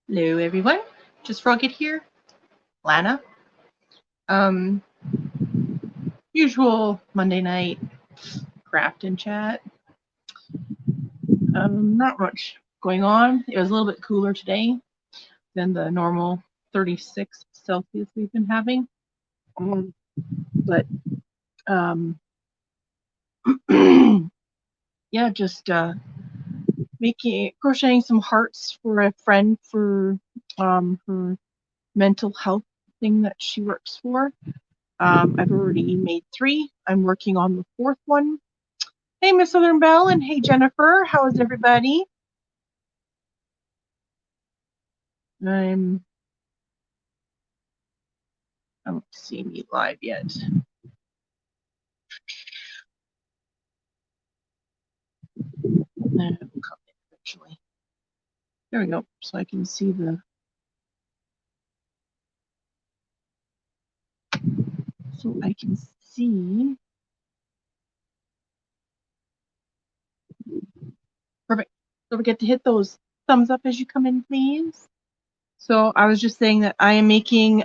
Hello everyone, just Rocket here, Lana. Um, Usual Monday night craft and chat. Not much going on. It was a little bit cooler today than the normal 36 Celsius we've been having. But yeah, just crocheting some hearts for a friend for her mental health thing that she works for. I've already made 3. I'm working on the 4th one. Hey, Miss Southern Belle, and hey, Jennifer. How is everybody? I don't see me live yet. Eventually. There we go. So I can see the. So I can see. Perfect. Don't forget to hit those thumbs up as you come in, please. So I was just saying that I am making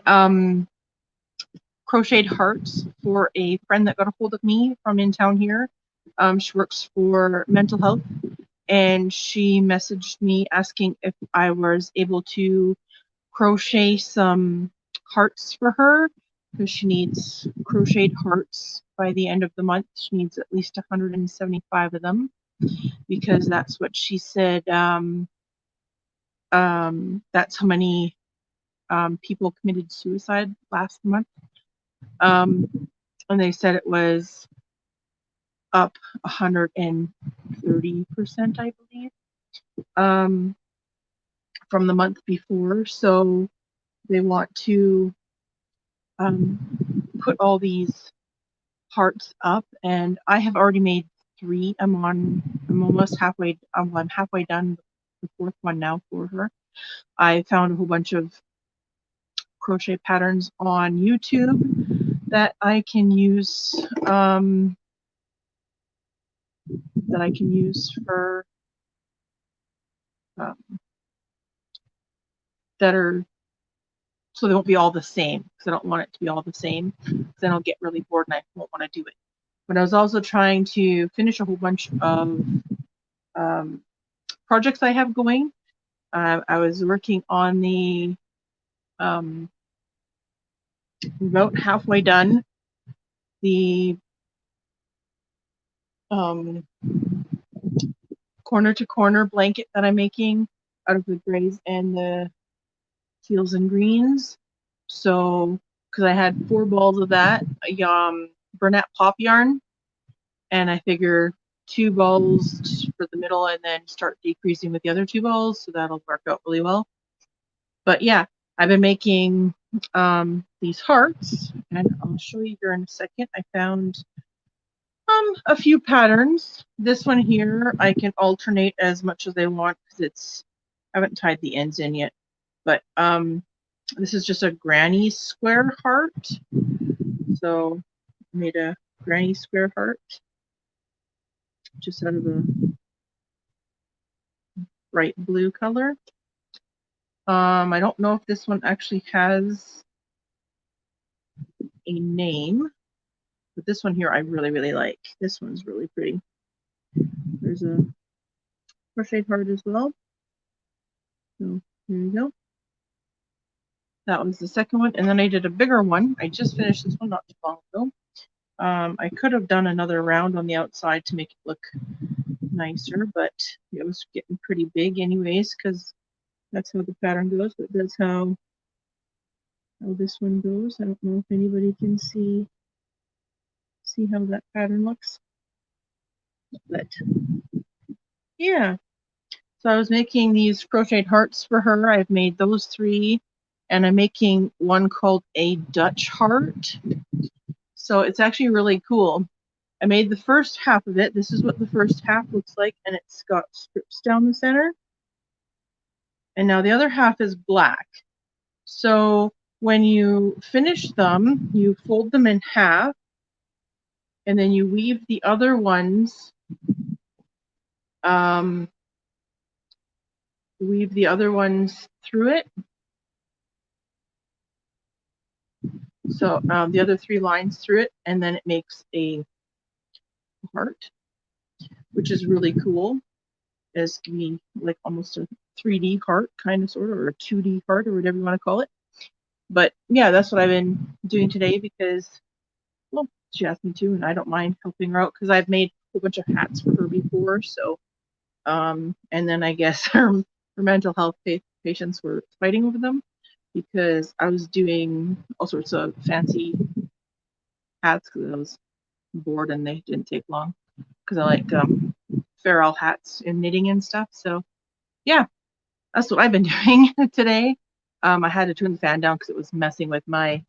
crocheted hearts for a friend that got a hold of me from in town here. She works for mental health, and she messaged me asking if I was able to crochet some hearts for her because she needs crocheted hearts by the end of the month. She needs at least 175 of them because that's what she said. That's how many people committed suicide last month. And they said it was up 130%, I believe, from the month before. So they want to put all these hearts up, and I have already made 3. I'm almost halfway. I'm halfway done the 4th one now for her. I found a whole bunch of crochet patterns on YouTube that I can use. For that are so they won't be all the same because I don't want it to be all the same. Then I'll get really bored and I won't want to do it. But I was also trying to finish a whole bunch of projects I have going. I was working on the about halfway done the corner to corner blanket that I'm making out of the grays and the teals and greens. So, because I had 4 balls of that Bernat pop yarn, and I figure 2 balls for the middle and then start decreasing with the other 2 balls, so that'll work out really well. But yeah, I've been making these hearts, and I'll show you here in a second. I found a few patterns. This one here I can alternate as much as I want because I haven't tied the ends in yet. But this is just a granny square heart. So I made a granny square heart just out of a bright blue color. I don't know if this one actually has a name, but this one here I really, really like. This one's really pretty. There's a crochet heart as well. So here you go. That was the second one. And then I did a bigger one. I just finished this one not too long ago. I could have done another round on the outside to make it look nicer, but it was getting pretty big anyways because that's how the pattern goes. But that's how this one goes. I don't know if anybody can see how that pattern looks. But yeah. So I was making these crocheted hearts for her. I've made those 3, and I'm making one called a Dutch heart. So it's actually really cool. I made the first half of it. This is what the first half looks like, and it's got strips down the center. And now the other half is black. So when you finish them, you fold them in half, and then you weave the other ones weave the other ones through it. So the other 3 lines through it, and then it makes a heart, which is really cool. It's gonna be like almost a 3D heart, kind of, sort of, or a 2D heart, or whatever you want to call it. But yeah, that's what I've been doing today because, well, she asked me to, and I don't mind helping her out because I've made a whole bunch of hats for her before. So, and then I guess her mental health patients were fighting over them because I was doing all sorts of fancy hats because I was bored and they didn't take long because I like feral hats and knitting and stuff. So yeah, that's what I've been doing today. I had to turn the fan down because it was messing with my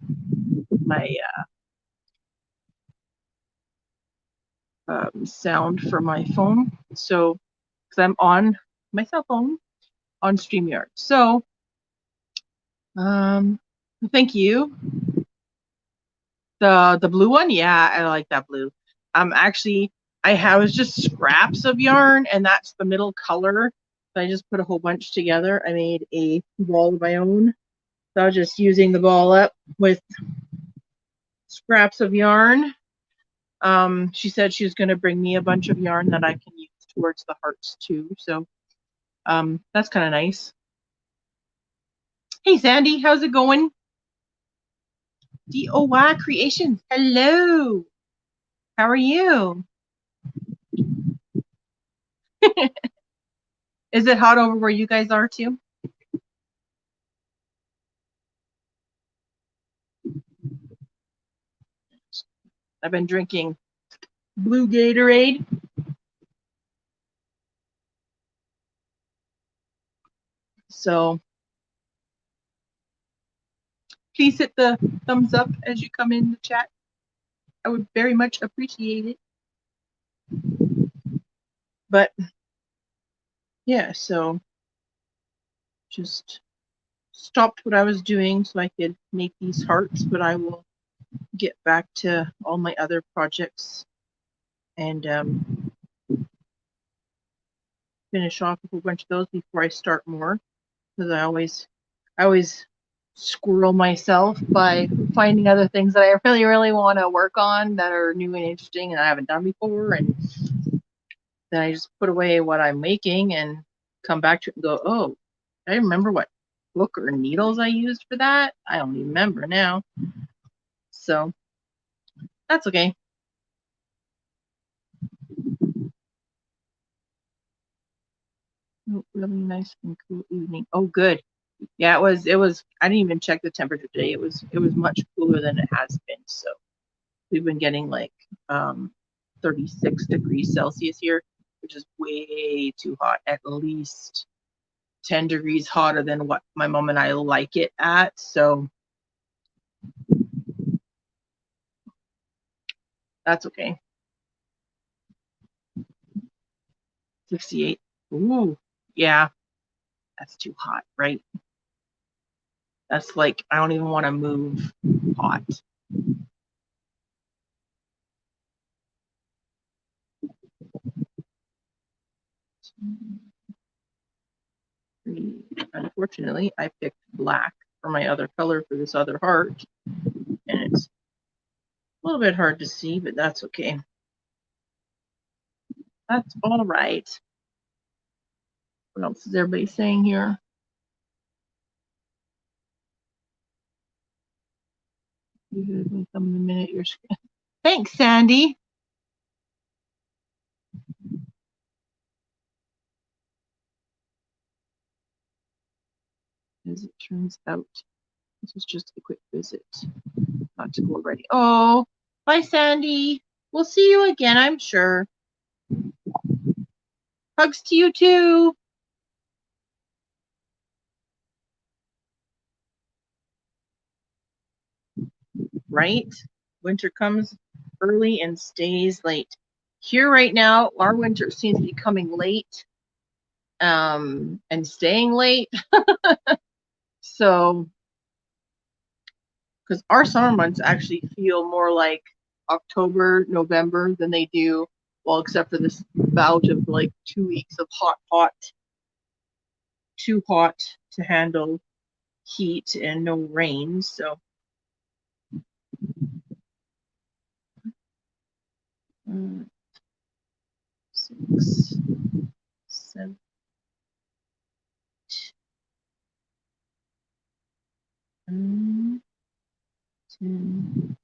sound for my phone. So because I'm on my cell phone on StreamYard. So thank you. The blue one, yeah, I like that blue. Actually, I was just scraps of yarn, and that's the middle color. So I just put a whole bunch together. I made a ball of my own. So I was just using the ball up with scraps of yarn. She said she was going to bring me a bunch of yarn that I can use towards the hearts too. So that's kind of nice. Hey, Sandy, how's it going? DOY Creations, hello. How are you? Is it hot over where you guys are too? I've been drinking blue Gatorade. So please hit the thumbs up as you come in the chat. I would very much appreciate it. But yeah, so just stopped what I was doing so I could make these hearts, but I will get back to all my other projects and finish off a whole bunch of those before I start more, because I always squirrel myself by finding other things that I really want to work on that are new and interesting and I haven't done before, and then I just put away what I'm making and come back to it and go, oh, I remember what book or needles I used for that. I don't even remember now. So that's okay. Really nice and cool evening. Oh, good. Yeah, it was. I didn't even check the temperature today. It was much cooler than it has been. So we've been getting like 36 degrees Celsius here, which is way too hot. At least 10 degrees hotter than what my mom and I like it at. So that's okay. 68. Ooh, yeah, that's too hot, right? That's like, I don't even want to move hot. Unfortunately, I picked black for my other color for this other heart, and it's a little bit hard to see, but that's okay. That's all right. What else is everybody saying here? Usually come in a minute. Your screen. Thanks, Sandy. As it turns out, this was just a quick visit, not to go already. Oh, bye, Sandy. We'll see you again, I'm sure. Hugs to you too. Right? Winter comes early and stays late. Here right now, our winter seems to be coming late and staying late. So, because our summer months actually feel more like October, November than they do, well, except for this bout of like 2 weeks of hot too hot to handle heat and no rain. So 6, 7, 10, 16,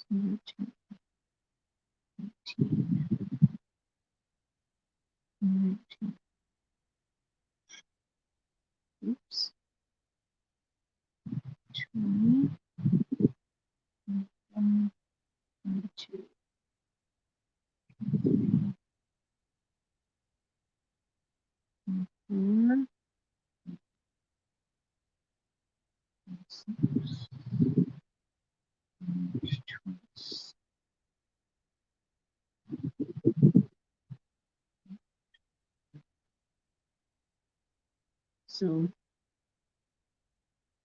17, 18, 19, oops, 20, 21, 22, 24, 26, 27. So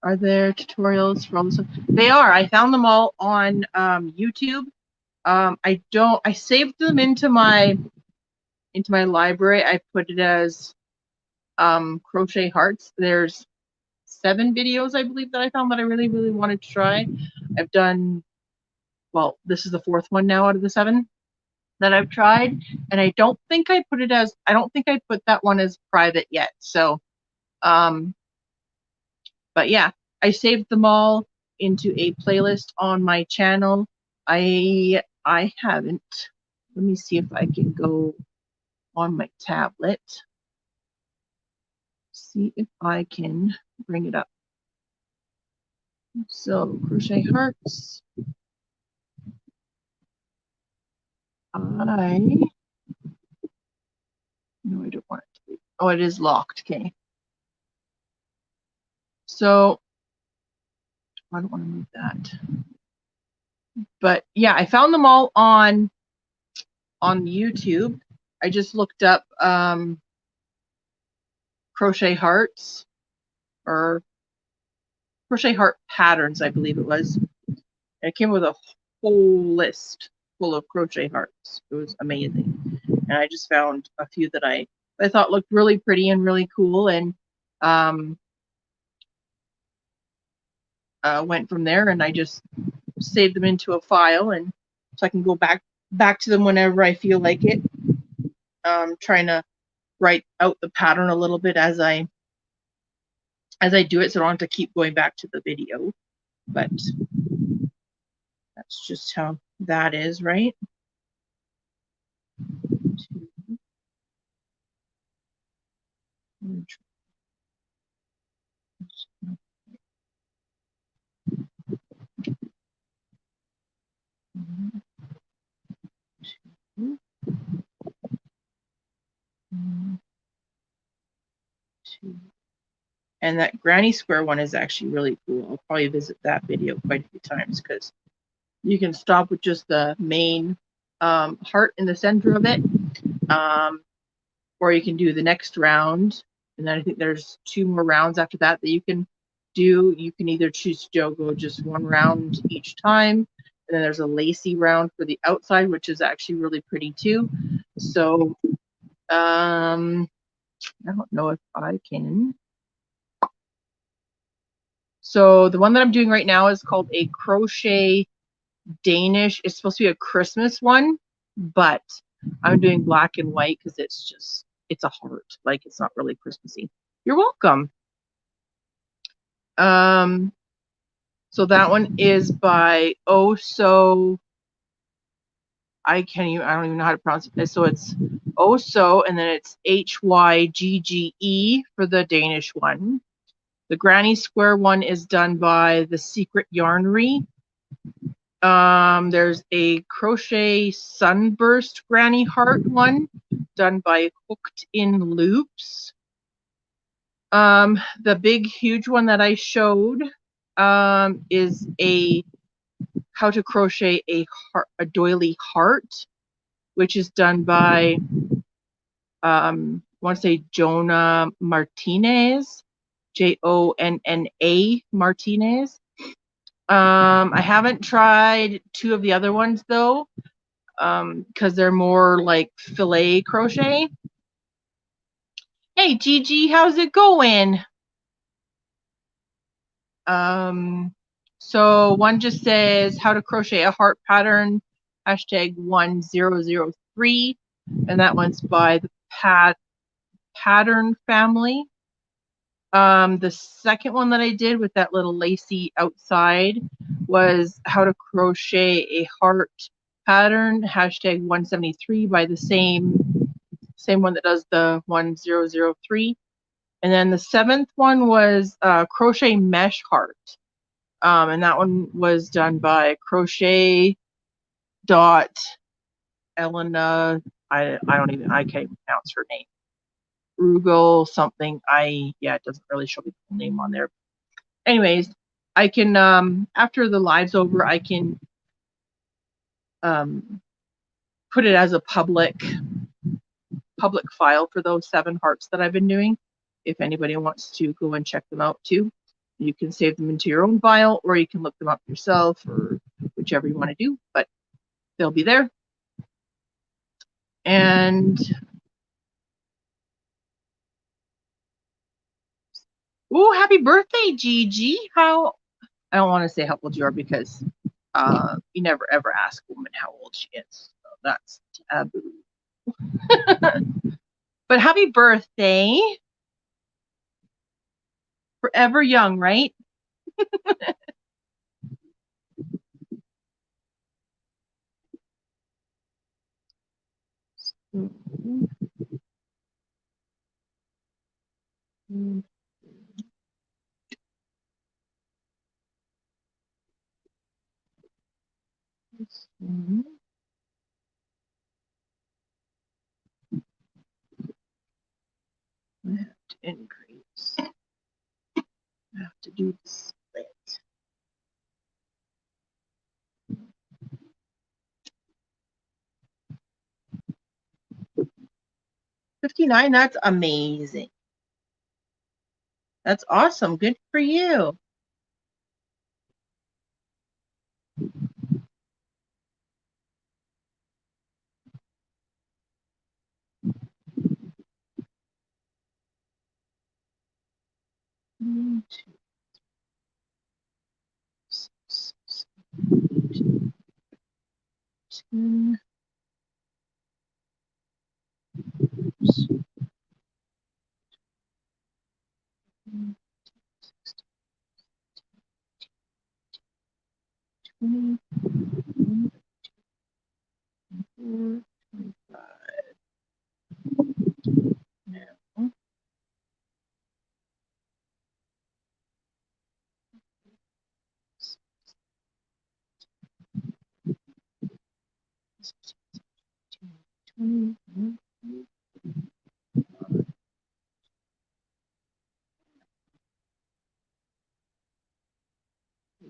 are there tutorials for all this? They are. I found them all on YouTube. I saved them into my library. I put it as crochet hearts. There's 7 videos, I believe, that I found that I really, really wanted to try. I've done, well, this is the 4th one now out of the 7 that I've tried, and I don't think I put that one as private yet. So, but yeah, I saved them all into a playlist on my channel. I haven't. Let me see if I can go on my tablet. See if I can bring it up. So crochet hearts. No, I don't want it to be. Oh, it is locked. Okay. So I don't want to move that. But yeah, I found them all on YouTube. I just looked up crochet hearts or crochet heart patterns, I believe it was. And it came with a whole list full of crochet hearts. It was amazing. And I just found a few that I thought looked really pretty and really cool, and went from there, and I just saved them into a file, and so I can go back to them whenever I feel like it. Trying to write out the pattern a little bit as I do it, so I don't have to keep going back to the video. But that's just how that is, right? And that granny square one is actually really cool. I'll probably visit that video quite a few times because you can stop with just the main heart in the center of it, or you can do the next round, and then I think there's 2 more rounds after that you can do. You can either choose to go just 1 round each time, and then there's a lacy round for the outside, which is actually really pretty too. So I don't know if I can. So the one that I'm doing right now is called a crochet Danish. It's supposed to be a Christmas one, but I'm doing black and white because it's a heart. Like, it's not really Christmassy. You're welcome. So that one is by I don't even know how to pronounce it. So it's Oso, and then it's Hygge for the Danish one. The granny square one is done by The Secret Yarnery. There's a crochet sunburst granny heart one done by Hooked in Loops. The big huge one that I showed is a how to crochet a doily heart, which is done by want to say Jonah Martinez, Jonna Martinez. I haven't tried 2 of the other ones though, because they're more like filet crochet. Hey Gigi, how's it going? So one just says how to crochet a heart pattern, #1003, and that one's by the Pattern Family. The second one that I did with that little lacy outside was how to crochet a heart pattern, #173, by the same one that does the 1003. And then the 7th one was crochet mesh heart. And that one was done by crochet dot Elena. I can't even pronounce her name. Rugal something. It doesn't really show me the full name on there. Anyways, I can after the live's over, I can put it as a public file for those 7 hearts that I've been doing. If anybody wants to go and check them out too, you can save them into your own file, or you can look them up yourself, or whichever you want to do, but they'll be there. And oh, happy birthday, Gigi. I don't want to say how old you are because you never ever ask a woman how old she is. So that's taboo. But happy birthday. Forever young, right? I have to increase. I have to do the split. 59, that's amazing. That's awesome. Good for you.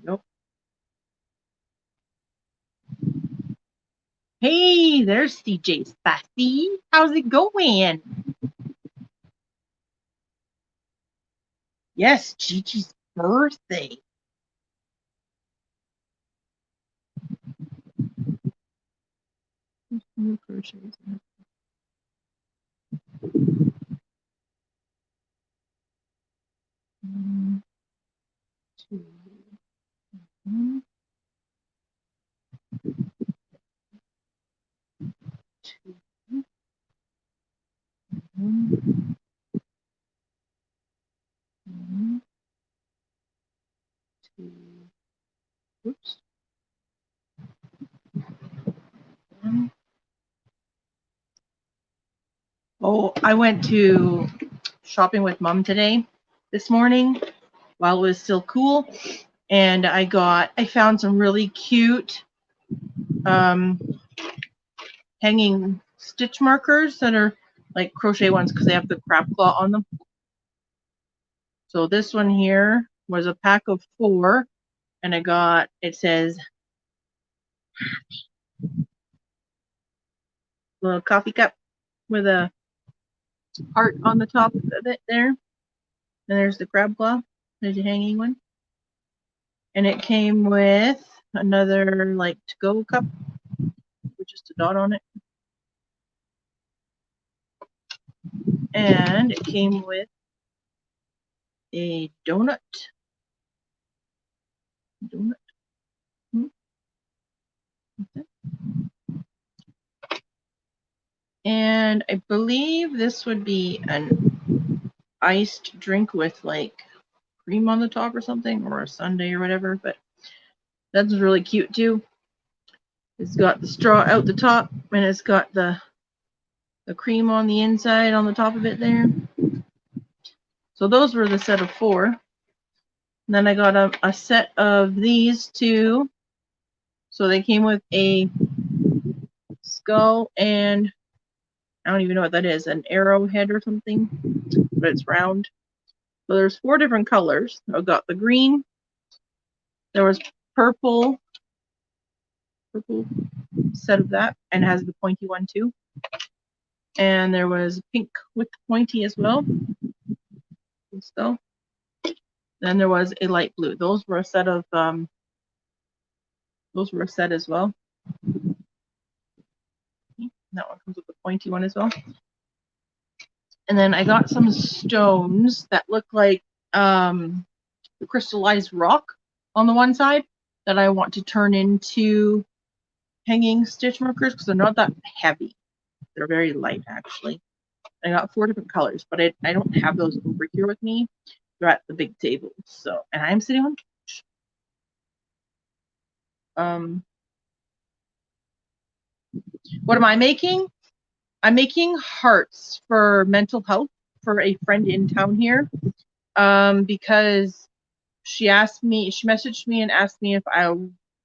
Nope. Hey, there's CJ Sassy. How's it going? Yes, Gigi's birthday. Oops. Oh, I went to shopping with Mom this morning while it was still cool, and I found some really cute hanging stitch markers that are like crochet ones because they have the crab claw on them. So this one here was a pack of 4, and it says little coffee cup with a heart on the top of it there. And there's the crab claw. There's a hanging one. And it came with another like to-go cup with just a dot on it. And it came with a donut. And I believe this would be an iced drink with like cream on the top or something, or a sundae or whatever, but that's really cute too. It's got the straw out the top, and it's got the cream on the inside on the top of it there. So those were the set of 4. And then I got a set of these 2. So they came with a skull and I don't even know what that is, an arrowhead or something, but it's round. So there's 4 different colors. I got the green. There was purple set of that, and it has the pointy one too. And there was pink with the pointy as well. So then there was a light blue. Those were a set of those were a set as well. That one comes with the pointy one as well. And then I got some stones that look like the crystallized rock on the one side that I want to turn into hanging stitch markers because they're not that heavy. They're very light actually. I got 4 different colors, but I don't have those over here with me. They're at the big table. So, and I'm sitting on couch. What am I making? I'm making hearts for mental health for a friend in town here, because she messaged me and asked me if I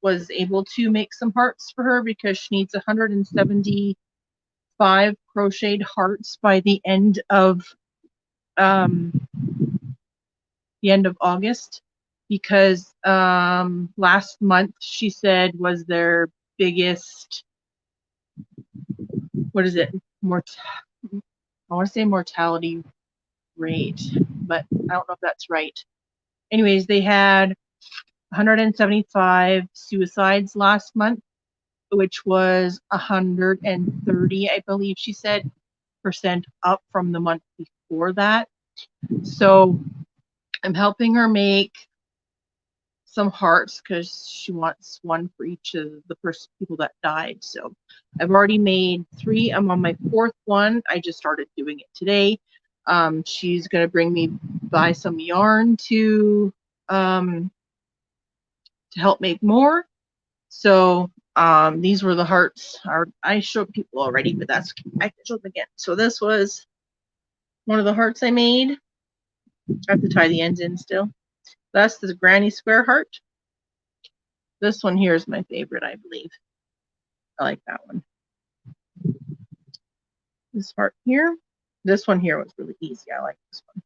was able to make some hearts for her because she needs 175 crocheted hearts by the end of August, because last month she said was their biggest, what is it, I want to say mortality rate, but I don't know if that's right. Anyways, they had 175 suicides last month, which was 130, I believe she said, percent up from the month before that. So I'm helping her make some hearts because she wants one for each of the people that died. So I've already made 3. I'm on my 4th one. I just started doing it today. She's going to bring me buy some yarn to help make more. So these were the hearts. I showed people already, but I can show them again. So this was one of the hearts I made. I have to tie the ends in still. That's the granny square heart. This one here is my favorite, I believe. I like that one. This heart here. This one here was really easy. I like this one.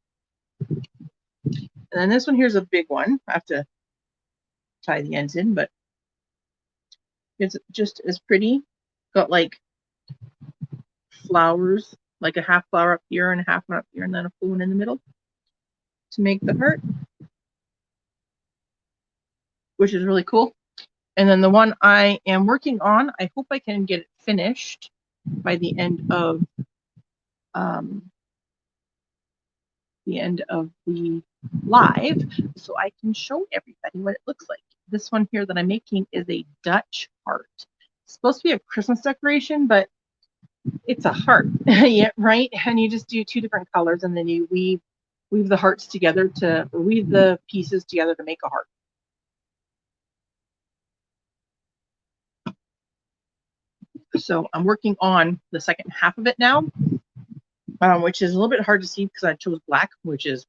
And then this one here is a big one. I have to tie the ends in, but it's just as pretty. Got like flowers, like a half flower up here and a half one up here, and then a full one in the middle to make the heart, which is really cool. And then the one I am working on, I hope I can get it finished by the end of the live, so I can show everybody what it looks like. This one here that I'm making is a Dutch heart. It's supposed to be a Christmas decoration, but it's a heart. Yeah, right? And you just do 2 different colors, and then you weave the hearts together weave the pieces together to make a heart. So I'm working on the second half of it now, which is a little bit hard to see because I chose black, which is,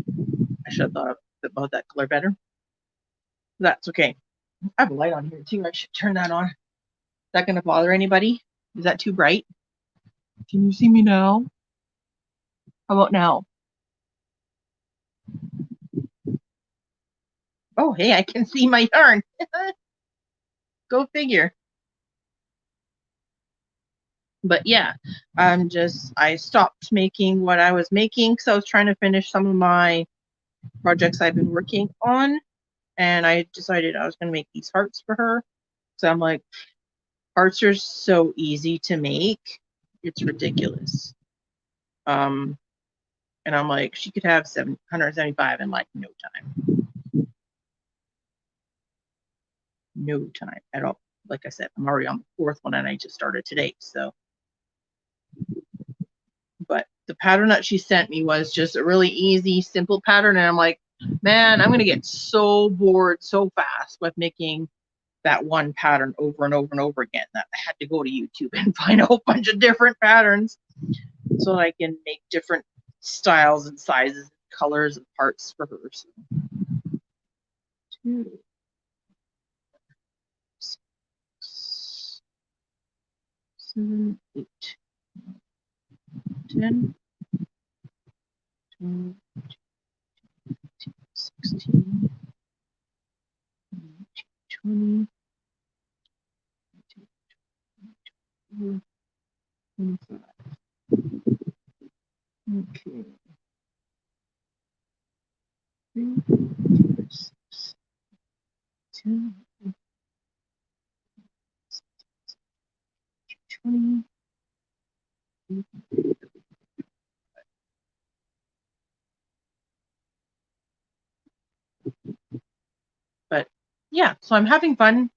I should have thought about that color better. That's okay. I have a light on here too. I should turn that on. Is that going to bother anybody? Is that too bright? Can you see me now? How about now? Oh, hey, I can see my yarn. Go figure. But yeah, I stopped making what I was making because I was trying to finish some of my projects I've been working on, and I decided I was going to make these hearts for her. So I'm like, hearts are so easy to make, it's ridiculous. And I'm like, she could have 175 in like no time. No time at all. Like I said, I'm already on the fourth one and I just started today. So, but the pattern that she sent me was just a really easy, simple pattern. And I'm like, man, I'm going to get so bored so fast with making that one pattern over and over and over again that I had to go to YouTube and find a whole bunch of different patterns so that I can make different styles and sizes, and colors of parts for her. So, 2, 6, 7, 8, 10, 12, 16, 20, 25. Okay. 3, 4, 6, 10, 20. But yeah, so I'm having fun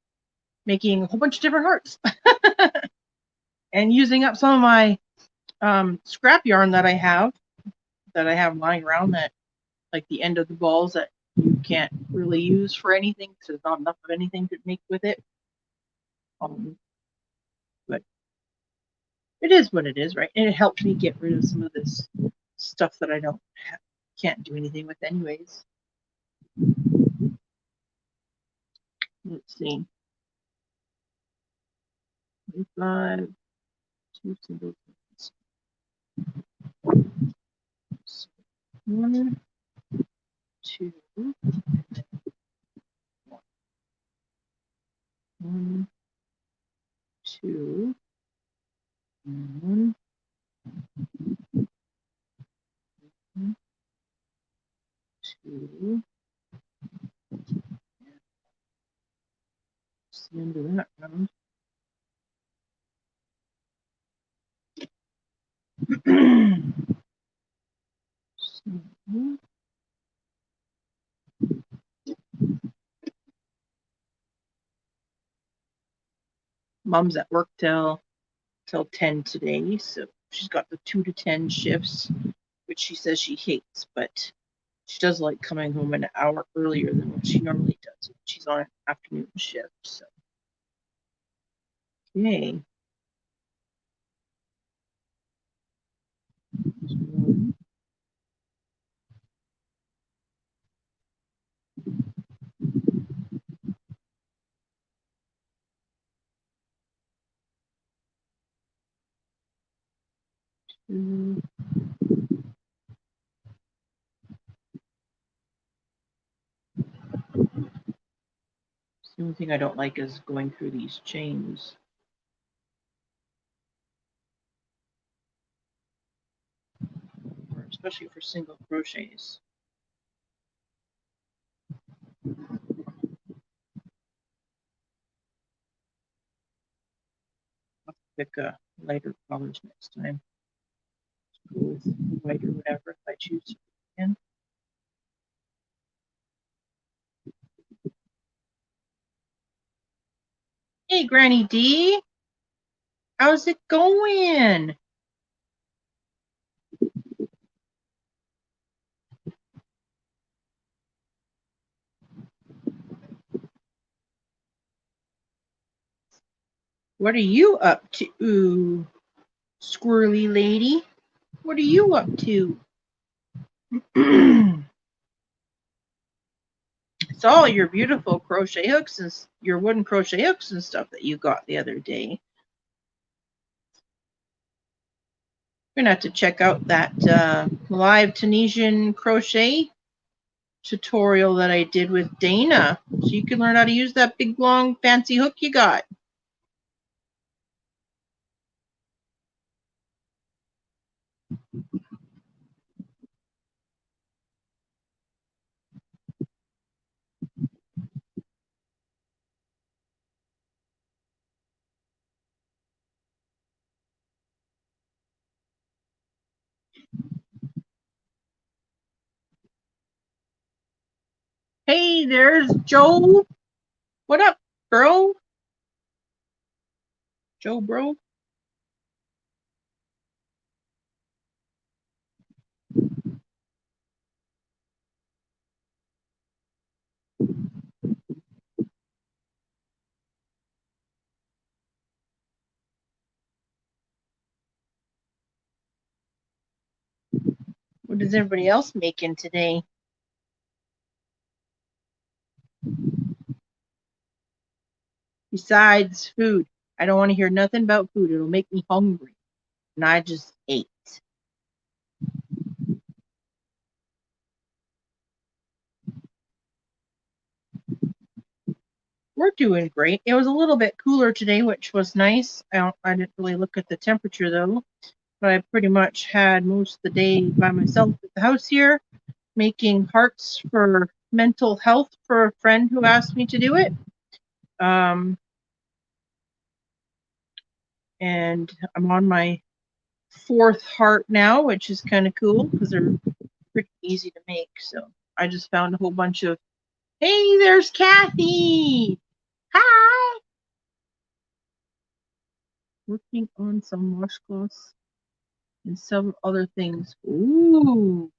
making a whole bunch of different hearts and using up some of my scrap yarn that I have lying around, that like the end of the balls that you can't really use for anything because there's not enough of anything to make with it. But it is what it is, right? And it helped me get rid of some of this stuff that I can't do anything with anyways. Let's see. 5, 2 single quotes. 1, 2, 1, 2, 1, 2. That's the end of that round. So, Mom's at work till 10 today, so she's got the 2 to 10 shifts, which she says she hates, but she does like coming home an hour earlier than what she normally does. She's on an afternoon shift, so. Okay. 1, 2. The only thing I don't like is going through these chains. Especially for single crochets. I'll pick lighter colors next time. Go with white or whatever if I choose to again. Hey, Granny D. How's it going? What are you up to, squirrely lady? What are you up to? It's all your beautiful crochet hooks and your wooden crochet hooks and stuff that you got the other day. We're gonna have to check out that live Tunisian crochet tutorial that I did with Dana, so you can learn how to use that big long fancy hook you got. Hey, there's Joe. What up, bro? Joe, bro. What is everybody else making today? Besides food. I don't want to hear nothing about food. It'll make me hungry. And I just ate. We're doing great. It was a little bit cooler today, which was nice. I didn't really look at the temperature though, but I pretty much had most of the day by myself at the house here, making hearts for mental health for a friend who asked me to do it. And I'm on my fourth heart now, which is kind of cool because they're pretty easy to make. So I just found a whole bunch of, hey, there's Kathy. Hi. Working on some washcloths and some other things. Ooh,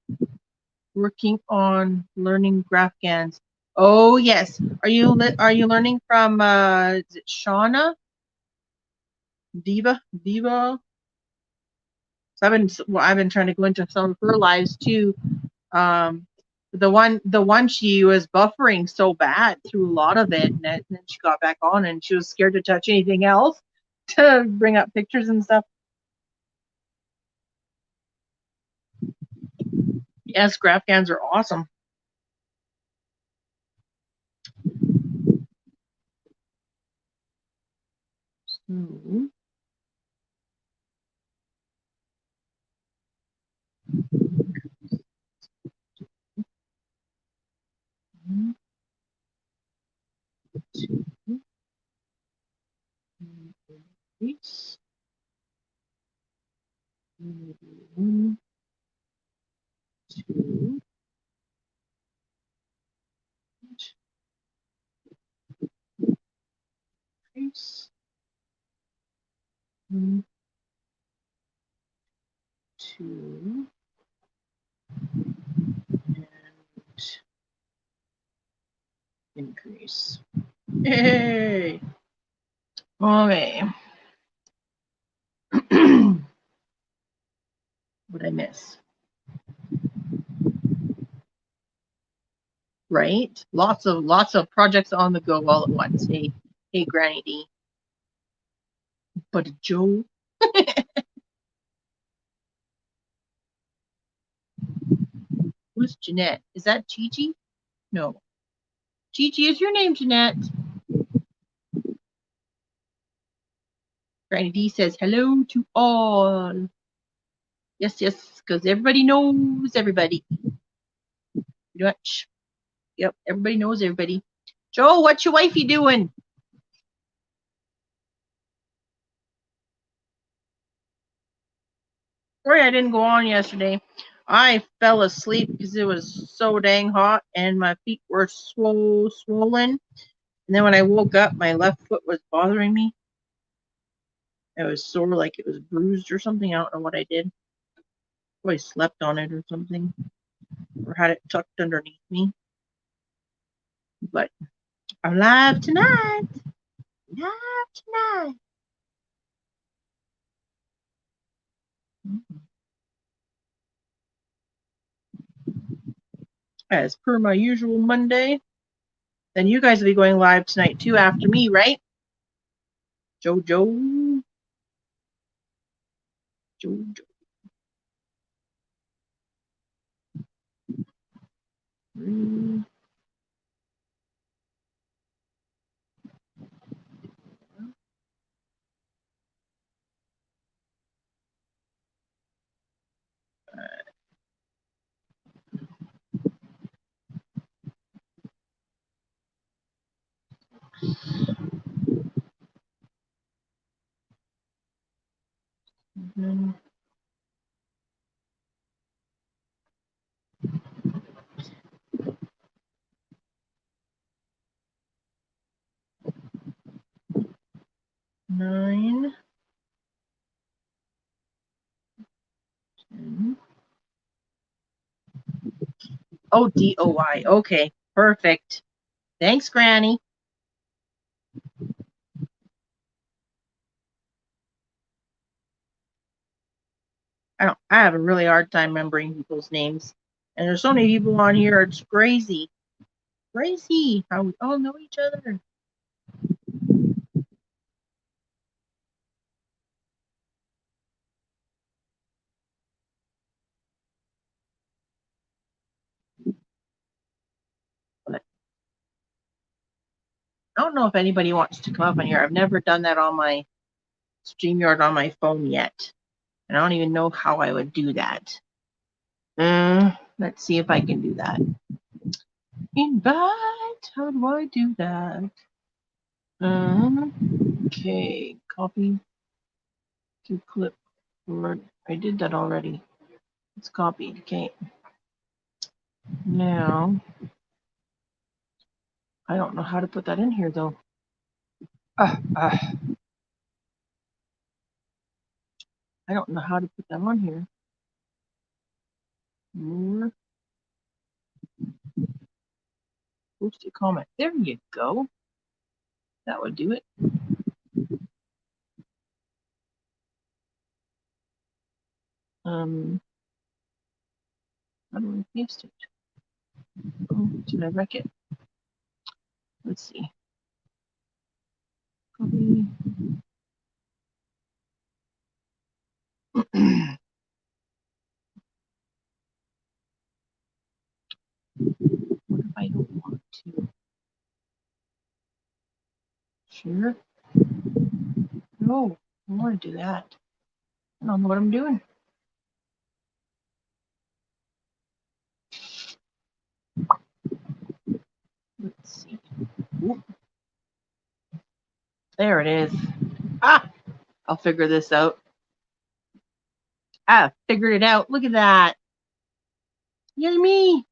working on learning GraphGANs. Oh yes. Are you learning from is it Shauna? Diva? So I've been trying to go into some of her lives too. The one she was buffering so bad through a lot of it, and then she got back on, and she was scared to touch anything else to bring up pictures and stuff. Yes, GraphGANs are awesome. So, one, two, increase. One, two, increase. One, two, and increase. Yay! Okay. What I miss? Right? Lots of projects on the go all at once. Hey, Granny D. But Joe. Who's Jeanette? Is that Gigi? No. Gigi is your name, Jeanette. Granny D says hello to all. Yes, because everybody knows everybody. Pretty much. Yep, everybody knows everybody. Joe, what's your wifey doing? Sorry I didn't go on yesterday. I fell asleep because it was so dang hot and my feet were swollen. And then when I woke up, my left foot was bothering me. It was sore, like it was bruised or something. I don't know what I did. Probably slept on it or something, or had it tucked underneath me. But I'm live tonight. Live tonight. As per my usual Monday. Then you guys will be going live tonight too after me, right? Jojo. Jojo. Mm-hmm. 9, 10. Oh, DOI. Okay, perfect. Thanks, Granny. I have a really hard time remembering people's names. And there's so many people on here, it's crazy. Crazy how we all know each other. But I don't know if anybody wants to come up on here. I've never done that on my StreamYard on my phone yet. And I don't even know how I would do that. Let's see if I can do that. Invite. How do I do that? Okay. Copy to clipboard. I did that already. It's copied. Okay. Now, I don't know how to put that in here though. I don't know how to put that on here. More. Post a comment. There you go. That would do it. How do I paste it? Oh, did I wreck it? Let's see. Copy. What if I don't want to? Sure. No, I don't want to do that. I don't know what I'm doing. Let's see. Oop. There it is. I'll figure this out. Figured it out. Look at that. Yay me.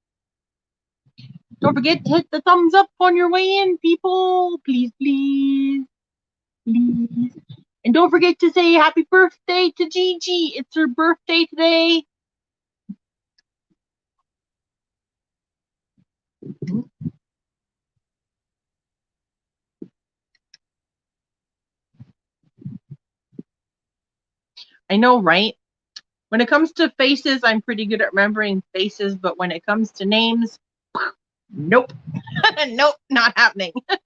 Don't forget to hit the thumbs up on your way in, people. Please, please. Please. And don't forget to say happy birthday to Gigi. It's her birthday today. I know, right? When it comes to faces, I'm pretty good at remembering faces, but when it comes to names, nope. Nope, not happening. I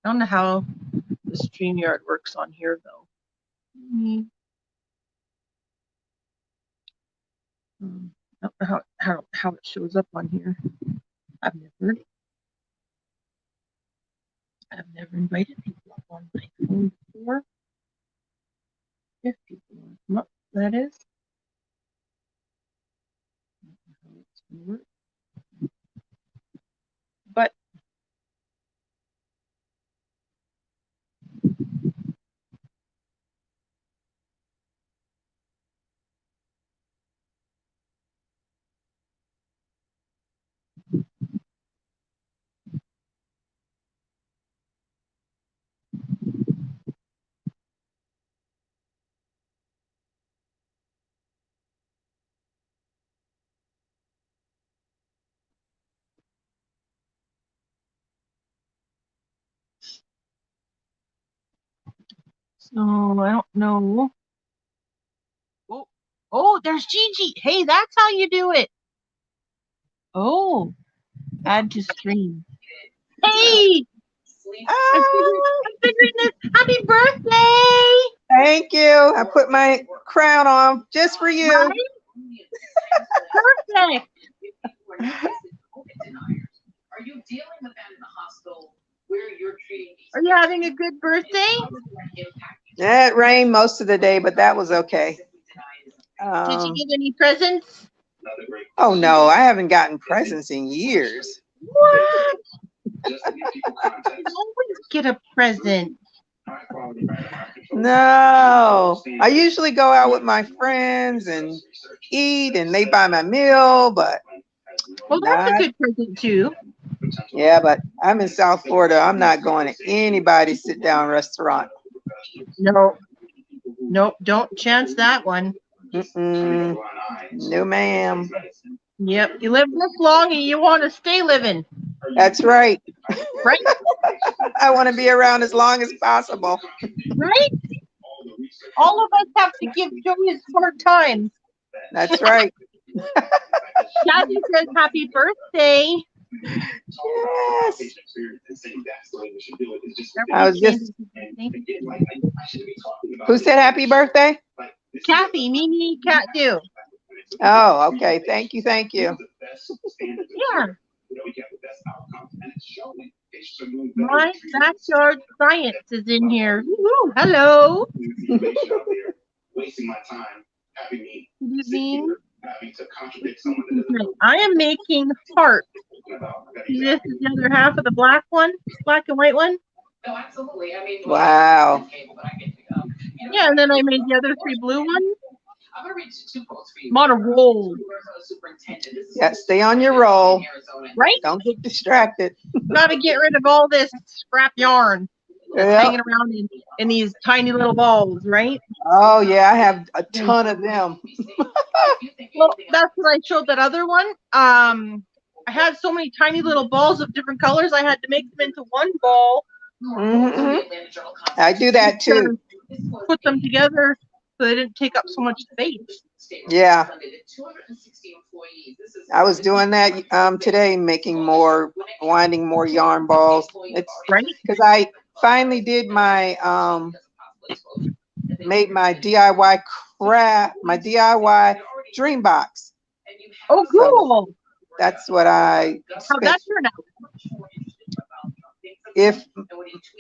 don't know how the StreamYard works on here, though. I don't know how it shows up on here. I've never invited people up on my phone before. If people want to come up, that is. But so I don't know. Oh, there's Gigi. Hey, that's how you do it. Oh, add to stream. Hey, I'm figuring this. Happy birthday! Thank you. I put my crown on just for you. Right? Perfect. Are you having a good birthday? Yeah, it rained most of the day, but that was okay. Did you give any presents? Oh no, I haven't gotten presents in years. What? You always get a present. No, I usually go out with my friends and eat, and they buy my meal, but well, that's a good present too. Yeah, but I'm in South Florida. I'm not going to anybody's sit down restaurant. No, nope, don't chance that one. Mm-mm. No, ma'am. Yep, you live this long and you want to stay living, That's right. right? I want to be around as long as possible. Right? All of us have to give Joey his hard time. That's right. Kathy says happy birthday. Yes. I Everybody was just. changes his birthday. Who said happy birthday? Kathy, Mimi, Cat do. Oh, okay. Thank you. Thank you. Yeah. My backyard science is in here. Woo-hoo. Hello. Good evening. I am making hearts. See, this is the other half of the black one, black and white one. Wow. Yeah, and then I made the other 3 blue ones. I'm on a roll. Yeah, stay on your roll. Right? Don't get distracted. Got to get rid of all this scrap yarn that's Yep. hanging around in these tiny little balls, right? Oh yeah, I have a ton of them. Well, that's what I showed that other one. I had so many tiny little balls of different colors, I had to make them into one ball. Mm-hmm. I do that too. Put them together so they didn't take up so much space. Yeah. I was doing that today, winding more yarn balls. It's right because I finally did made my DIY my DIY dream box. Oh, cool. So that's what I How'd that spent. turn out?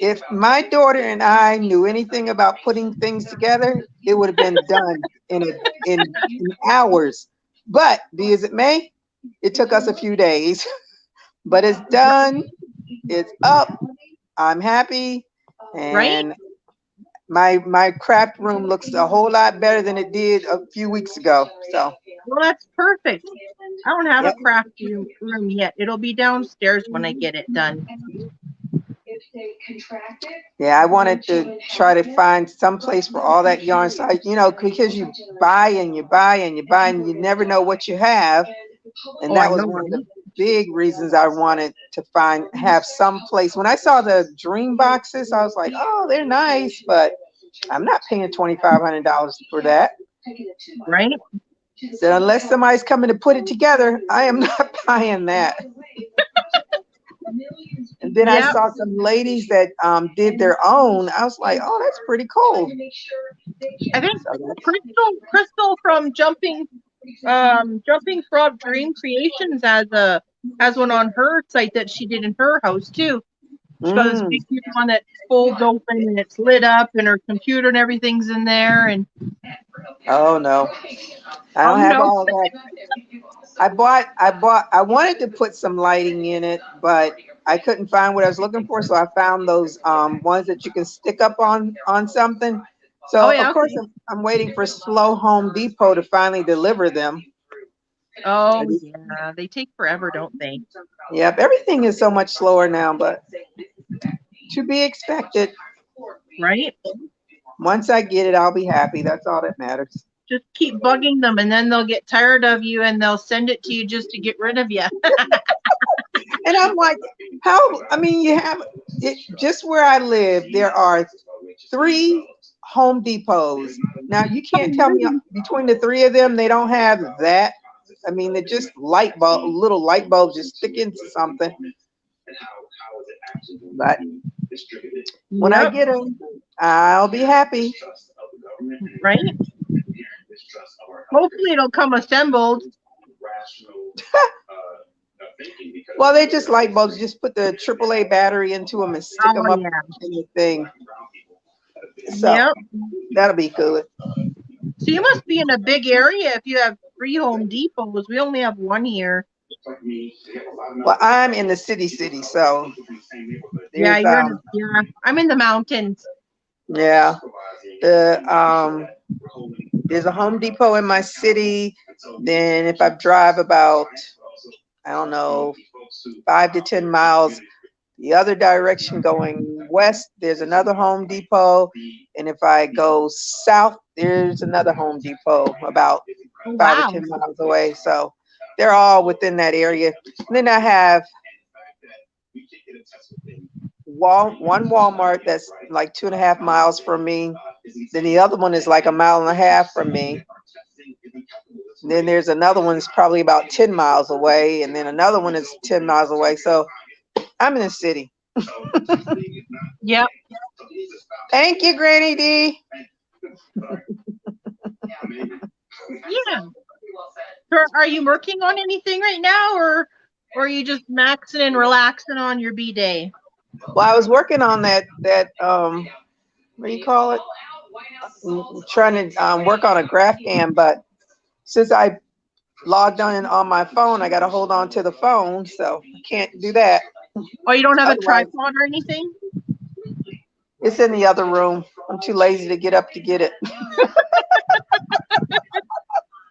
If my daughter and I knew anything about putting things together, it would have been done in hours. But be as it may, it took us a few days. But it's done. It's up. I'm happy, Right? and my craft room looks a whole lot better than it did a few weeks ago. So Well, that's perfect. I don't have a yep. craft room yet. It'll be downstairs when I get it done. Yeah, I wanted to try to find some place for all that yarn. So because you buy and you buy and you buy and you never know what you have. And Oh, I that was know, one of the right? big reasons I wanted to have some place. When I saw the dream boxes, I was like, oh, they're nice, but I'm not paying $2,500 for that. Right? So unless somebody's coming to put it together, I am not buying that. And then I Yep. saw some ladies that did their own. I was like, oh, that's pretty cool. I think Crystal from Jumping Frog Dream Creations has one on her site that she did in her house too. She's got this big huge one that folds open and it's lit up and her computer and everything's in there. And oh no, I don't have all that. I wanted to put some lighting in it, but I couldn't find what I was looking for. So I found those ones that you can stick up on something. So yeah, of course I'm waiting for Slow Home Depot to finally deliver them. Oh yeah, they take forever, don't they? Yep, everything is so much slower now, but to be expected. Right? Once I get it, I'll be happy. That's all that matters. Just keep bugging them and then they'll get tired of you and they'll send it to you just to get rid of you. And I'm like, you have it just where I live, there are 3 Home Depots. Now you can't tell me between the 3 of them they don't have that. I mean, they're just little light bulbs just stick into something. But when I get them, I'll be happy. Right? Hopefully it'll come assembled. Well, they just light bulbs. You just put the AAA battery into them and stick them up in the thing. So that'll be good. So you must be in a big area if you have 3 Home Depots. We only have 1 here. Well, I'm in the city, so yeah, I'm in the mountains. Yeah, there's a Home Depot in my city. Then if I drive about, I don't know, 5 to 10 miles. The other direction going west, there's another Home Depot. And if I go south, there's another Home Depot about Oh, 5 or wow. 10 miles away. So they're all within that area. And then I have one Walmart that's like 2.5 miles from me. Then the other one is like 1.5 miles from me. And then there's another one that's probably about 10 miles away. And then another one is 10 miles away. So I'm in the city. Yep. Thank you, Granny D. Yeah. So are you working on anything right now, or are you just maxing and relaxing on your B day? Well, I was working on that what do you call it? Trying to work on a graph cam, but since I logged on my phone, I got to hold on to the phone, so I can't do that. Oh, you don't have a Otherwise, tripod or anything? it's in the other room. I'm too lazy to get up to get it.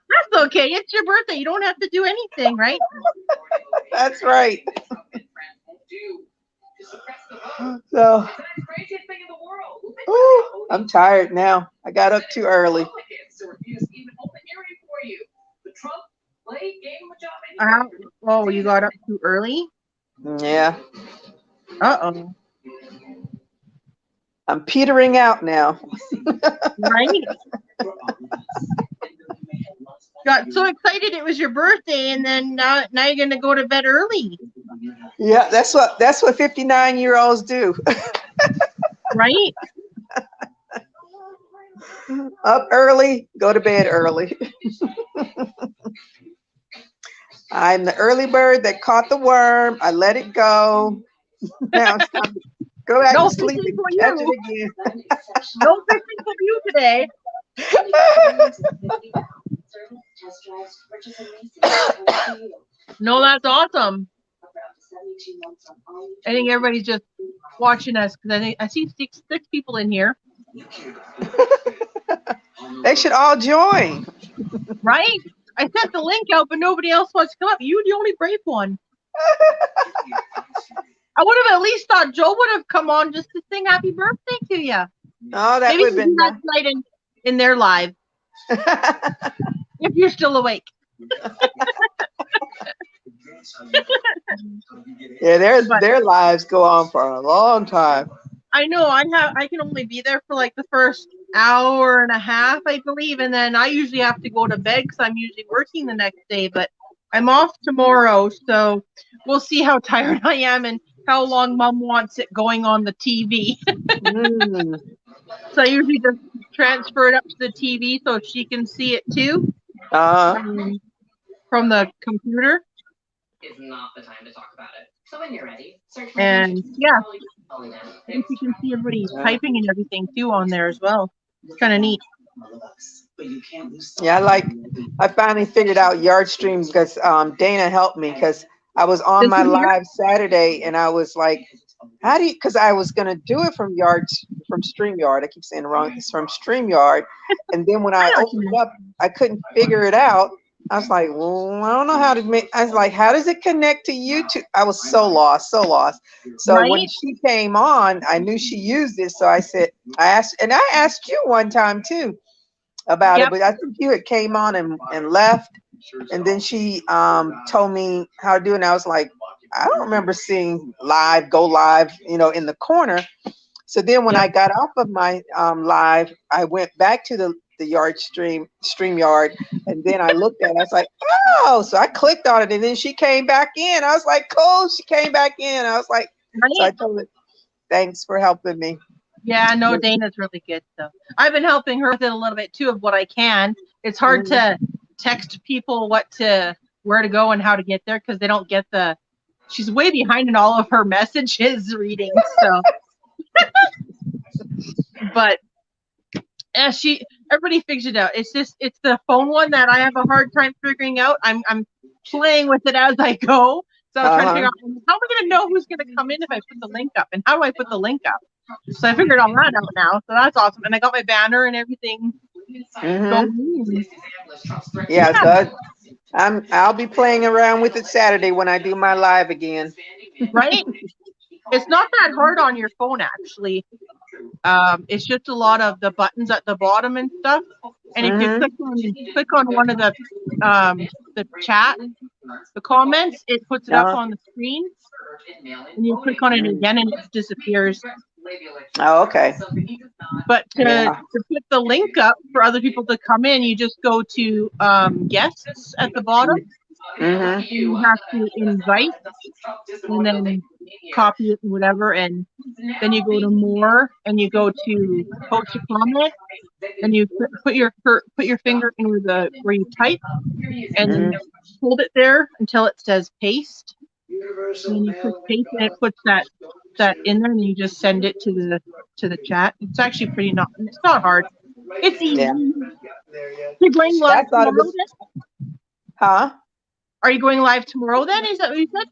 That's okay. It's your birthday. You don't have to do anything, right? That's right. So, ooh, I'm tired now. I got up too early. Oh, you got up too early? Yeah. Uh-oh. I'm petering out now. Right? Got so excited it was your birthday, and then now you're gonna go to bed early. Yeah, that's what 59-year-olds do. Right? Up early, go to bed early. I'm the early bird that caught the worm. I let it go. Now it's time to go back No to sleep fishing and for catch you. it again. No fishing for you today. No, that's awesome. I think everybody's just watching us because I see six people in here. They should all join. Right? I sent the link out, but nobody else wants to come up. You're the only brave one. I would have at least thought Joe would have come on just to sing happy birthday to you. Oh, that Maybe would have do been that tonight in their live, if you're still awake. Yeah, But their lives go on for a long time. I know I can only be there for like the first hour and a half, I believe, and then I usually have to go to bed because I'm usually working the next day. But I'm off tomorrow, so we'll see how tired I am and how long Mom wants it going on the TV. Mm. So I usually just transfer it up to the TV so she can see it too from the computer. Is not the time to talk about it. So when you're ready, search my And yeah, scrolling down. and you can see everybody typing and everything too on there as well. It's kind of neat. Yeah, I finally figured out Yardstream because Dana helped me because I was on This my one here? live Saturday and I was like, how do you, because I was going to do it from StreamYard. I keep saying it wrong. It's from StreamYard. And then when I opened it up, I couldn't figure it out. I was like, well, I don't know how to make, I was like, how does it connect to YouTube? I was so lost, so lost. So when Right? she came on, I knew she used it. So I asked you one time too about Yep. it, but I think you had came on and left. And then she told me how to do it. And I was like, I don't remember seeing go live, in the corner. So then when Yep. I got off of my live, I went back to the StreamYard, and then I looked at it. I was like, oh, so I clicked on it, and then she came back in. I was like, cool, she came back in. I was like, so I Right? told her, thanks for helping me. Yeah, no, Dana's really good. So I've been helping her with it a little bit too of what I can. It's hard to text people where to go and how to get there because they don't get she's way behind in all of her messages reading. So, but everybody figures it out. It's the phone one that I have a hard time figuring out. I'm playing with it as I go. So I'm trying to figure out how am I going to know who's going to come in if I put the link up, and how do I put the link up? So I figured all that out now. So that's awesome, and I got my banner and everything going. Yeah, so I'll be playing around with it Saturday when I do my live again. Right? It's not that hard on your phone, actually. It's just a lot of the buttons at the bottom and stuff. And if you click on one of the chat, the comments, it puts it up on the screen. And you click on it again, and it disappears. Oh, okay. But to put the link up for other people to come in, you just go to guests at the bottom. And you have to invite and then copy it and whatever, and then you go to more and you go to post a comment, and you put your finger in where you type, and then hold it there until it says paste. And then you click paste, and it puts that in there, and you just send it to the chat. It's actually it's not hard. It's easy. Yeah. You're going live tomorrow then? Huh? Are you going live tomorrow then? Is that what you said?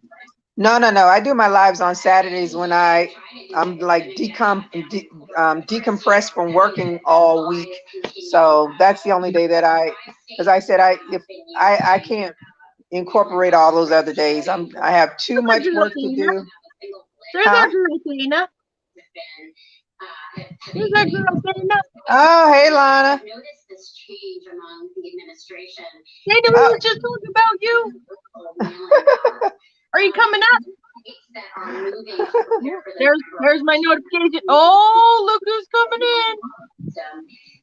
No. I do my lives on Saturdays when I'm like decompressed from working all week. So that's the only day that because I said I can't incorporate all those other days. I have too much work to do. There's our girl, Dana. There's our girl, Dana. Oh, hey, Lana. Dana, we were just talking about you. Are you coming up? There's my notification. Oh, look who's coming in.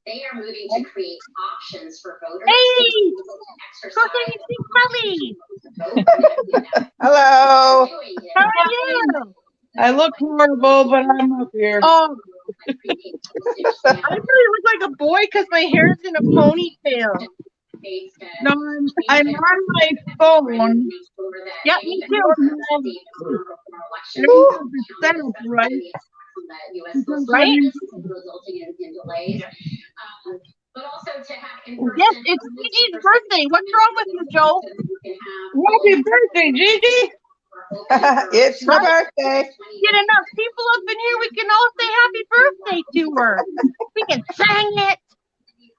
They are moving to create options for voters. Hey, Kelly. Hello. How are you? I look horrible, but I'm up here. Oh, I really look like a boy because my hair's in a ponytail. No, I'm on my phone. Yeah, me too. That's right. Right? Yes, it's Gigi's birthday. What's wrong with you, Joe? Happy birthday, Gigi. It's my birthday. Get enough people up in here, we can all say happy birthday to her. We can sing it.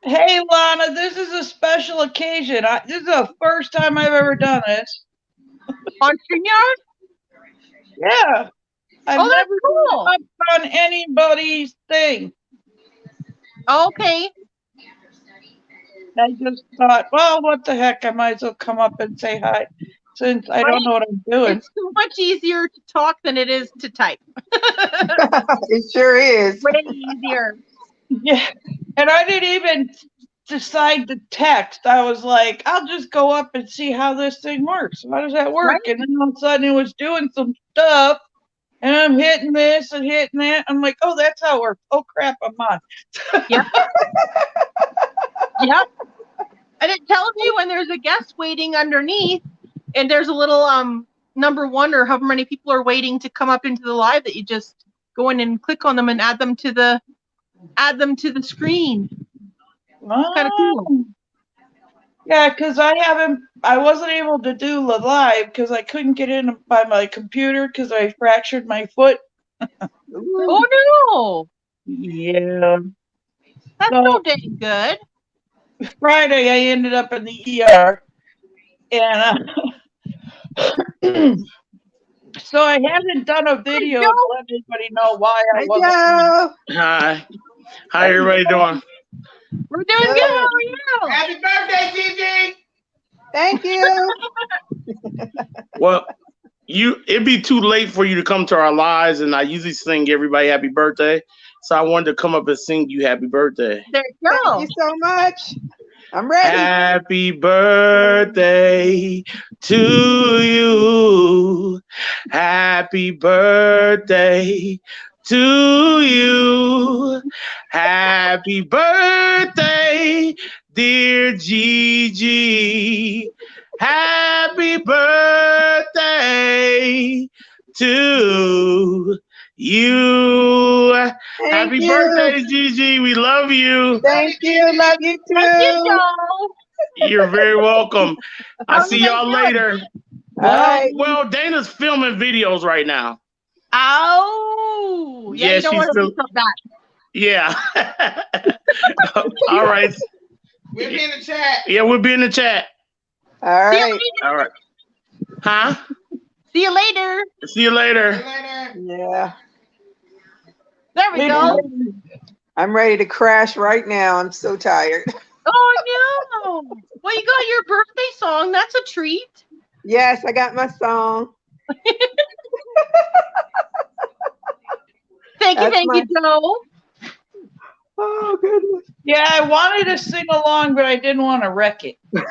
Hey, Lana, this is a special occasion. This is the first time I've ever done this. On StreamYard? Yeah. I've never cool. up on anybody's thing. Okay. I just thought, well, what the heck? I might as well come up and say hi since I don't know what I'm doing. It's so much easier to talk than it is to type. It sure is. Way easier. Yeah. And I didn't even decide to text. I was like, I'll just go up and see how this thing works. How does that work? Right. And then all of a sudden it was doing some stuff. And I'm hitting this and hitting that. I'm like, oh, that's how it works. Oh, crap, I'm on. Yep. Yep. And it tells you when there's a guest waiting underneath, and there's a little number 1 or however many people are waiting to come up into the live, that you just go in and click on them and add them to the screen. It's kind of cool. Yeah, because I wasn't able to do the live because I couldn't get in by my computer because I fractured my foot. Oh no! Yeah. That's so dang good. Friday I ended up in the ER, and so I haven't done a video to let everybody know why I wasn't. Hi. How everybody doing? We're doing good. How are you? Happy birthday, Gigi! Thank you. Well, it'd be too late for you to come to our lives, and I usually sing everybody happy birthday. So I wanted to come up and sing you happy birthday. There you go. Thank you so much. I'm ready. Happy birthday to you. Happy birthday to you. Happy birthday, dear Gigi. Happy birthday to you. Happy birthday, Gigi. We love you. Thank you. Love you too. Thank you, Joe. You're very welcome. I'll see y'all later. Well, Dana's filming videos right now. Oh, yeah, you don't want to pick up that. Yeah. All right. We'll be in the chat. Yeah, we'll be in the chat. All See you right. later. All right. Huh? See you later. See you later. Yeah. There we Later. go. I'm ready to crash right now. I'm so tired. Oh no! Well, you got your birthday song. That's a treat. Yes, I got my song. Thank That's you, Joe. Oh, goodness. Yeah, I wanted to sing along, but I didn't want to wreck it. I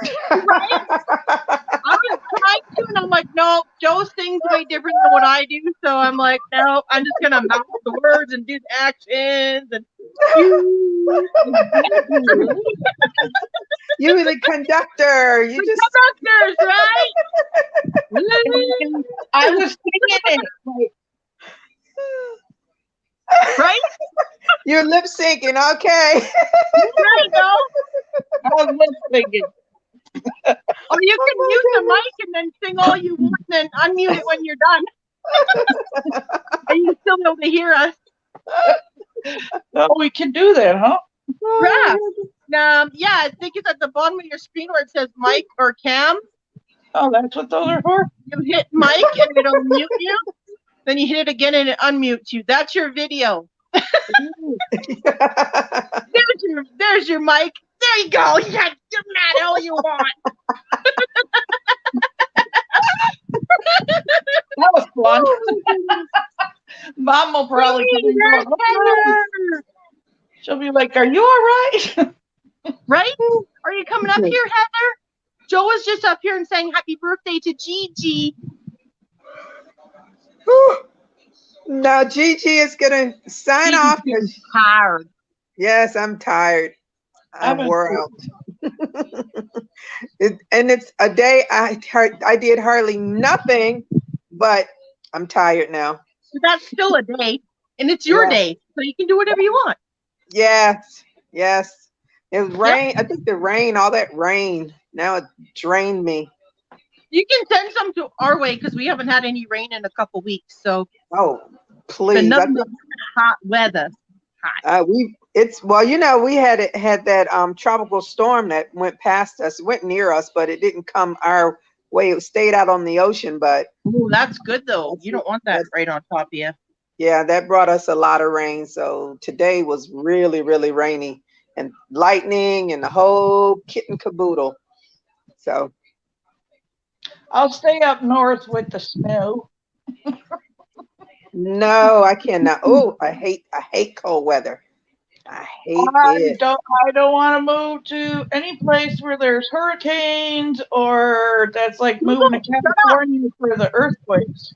was trying to, and I'm like, no, Joe sings way different than what I do. So I'm like, no, I'm just gonna mouth the words and do the actions and you. You were the conductor. You just Conductors, right? I was singing it. Like, Right? you're lip syncing. Okay. Right, no? I was lip singing. Or you can mute the mic and then sing all you want and then unmute it when you're done. And you can still be able to hear us. Oh, we can do that, huh? Yeah. Yeah, I think it's at the bottom of your screen where it says mic or cam. Oh, that's what those are for? You hit mic and it'll mute you. Then you hit it again and it unmutes you. That's your video. There's your mic. There you go. Yeah, do that all you want. That was fun. Mom will probably come and go, "Oh, she'll be like, are you all right? Right? Are you coming up here, Heather? Joe was just up here and saying happy birthday to Gigi. Now Gigi is gonna sign off. Tired. Yes, I'm tired. I'm I'm wore out. And it's a day I did hardly nothing, but I'm tired now. But that's still a day, and it's your day, so you can do whatever you want. Yes, yes. It was rain. I think the rain, all that rain, now it drained me. You can send some to our way because we haven't had any rain in a couple weeks. So Oh, it's please. been I nothing think, but hot weather. well, you know, we had that tropical storm that went past us, went near us, but it didn't come our way. It stayed out on the ocean, but Ooh, that's good though. You don't want that right on top of you. yeah, that brought us a lot of rain. So today was really, really rainy and lightning and the whole kit and caboodle. So I'll stay up north with the snow. no, I cannot. Oh, I hate cold weather. I hate it. I don't want to move to any place where there's hurricanes or that's like moving to California for the earthquakes.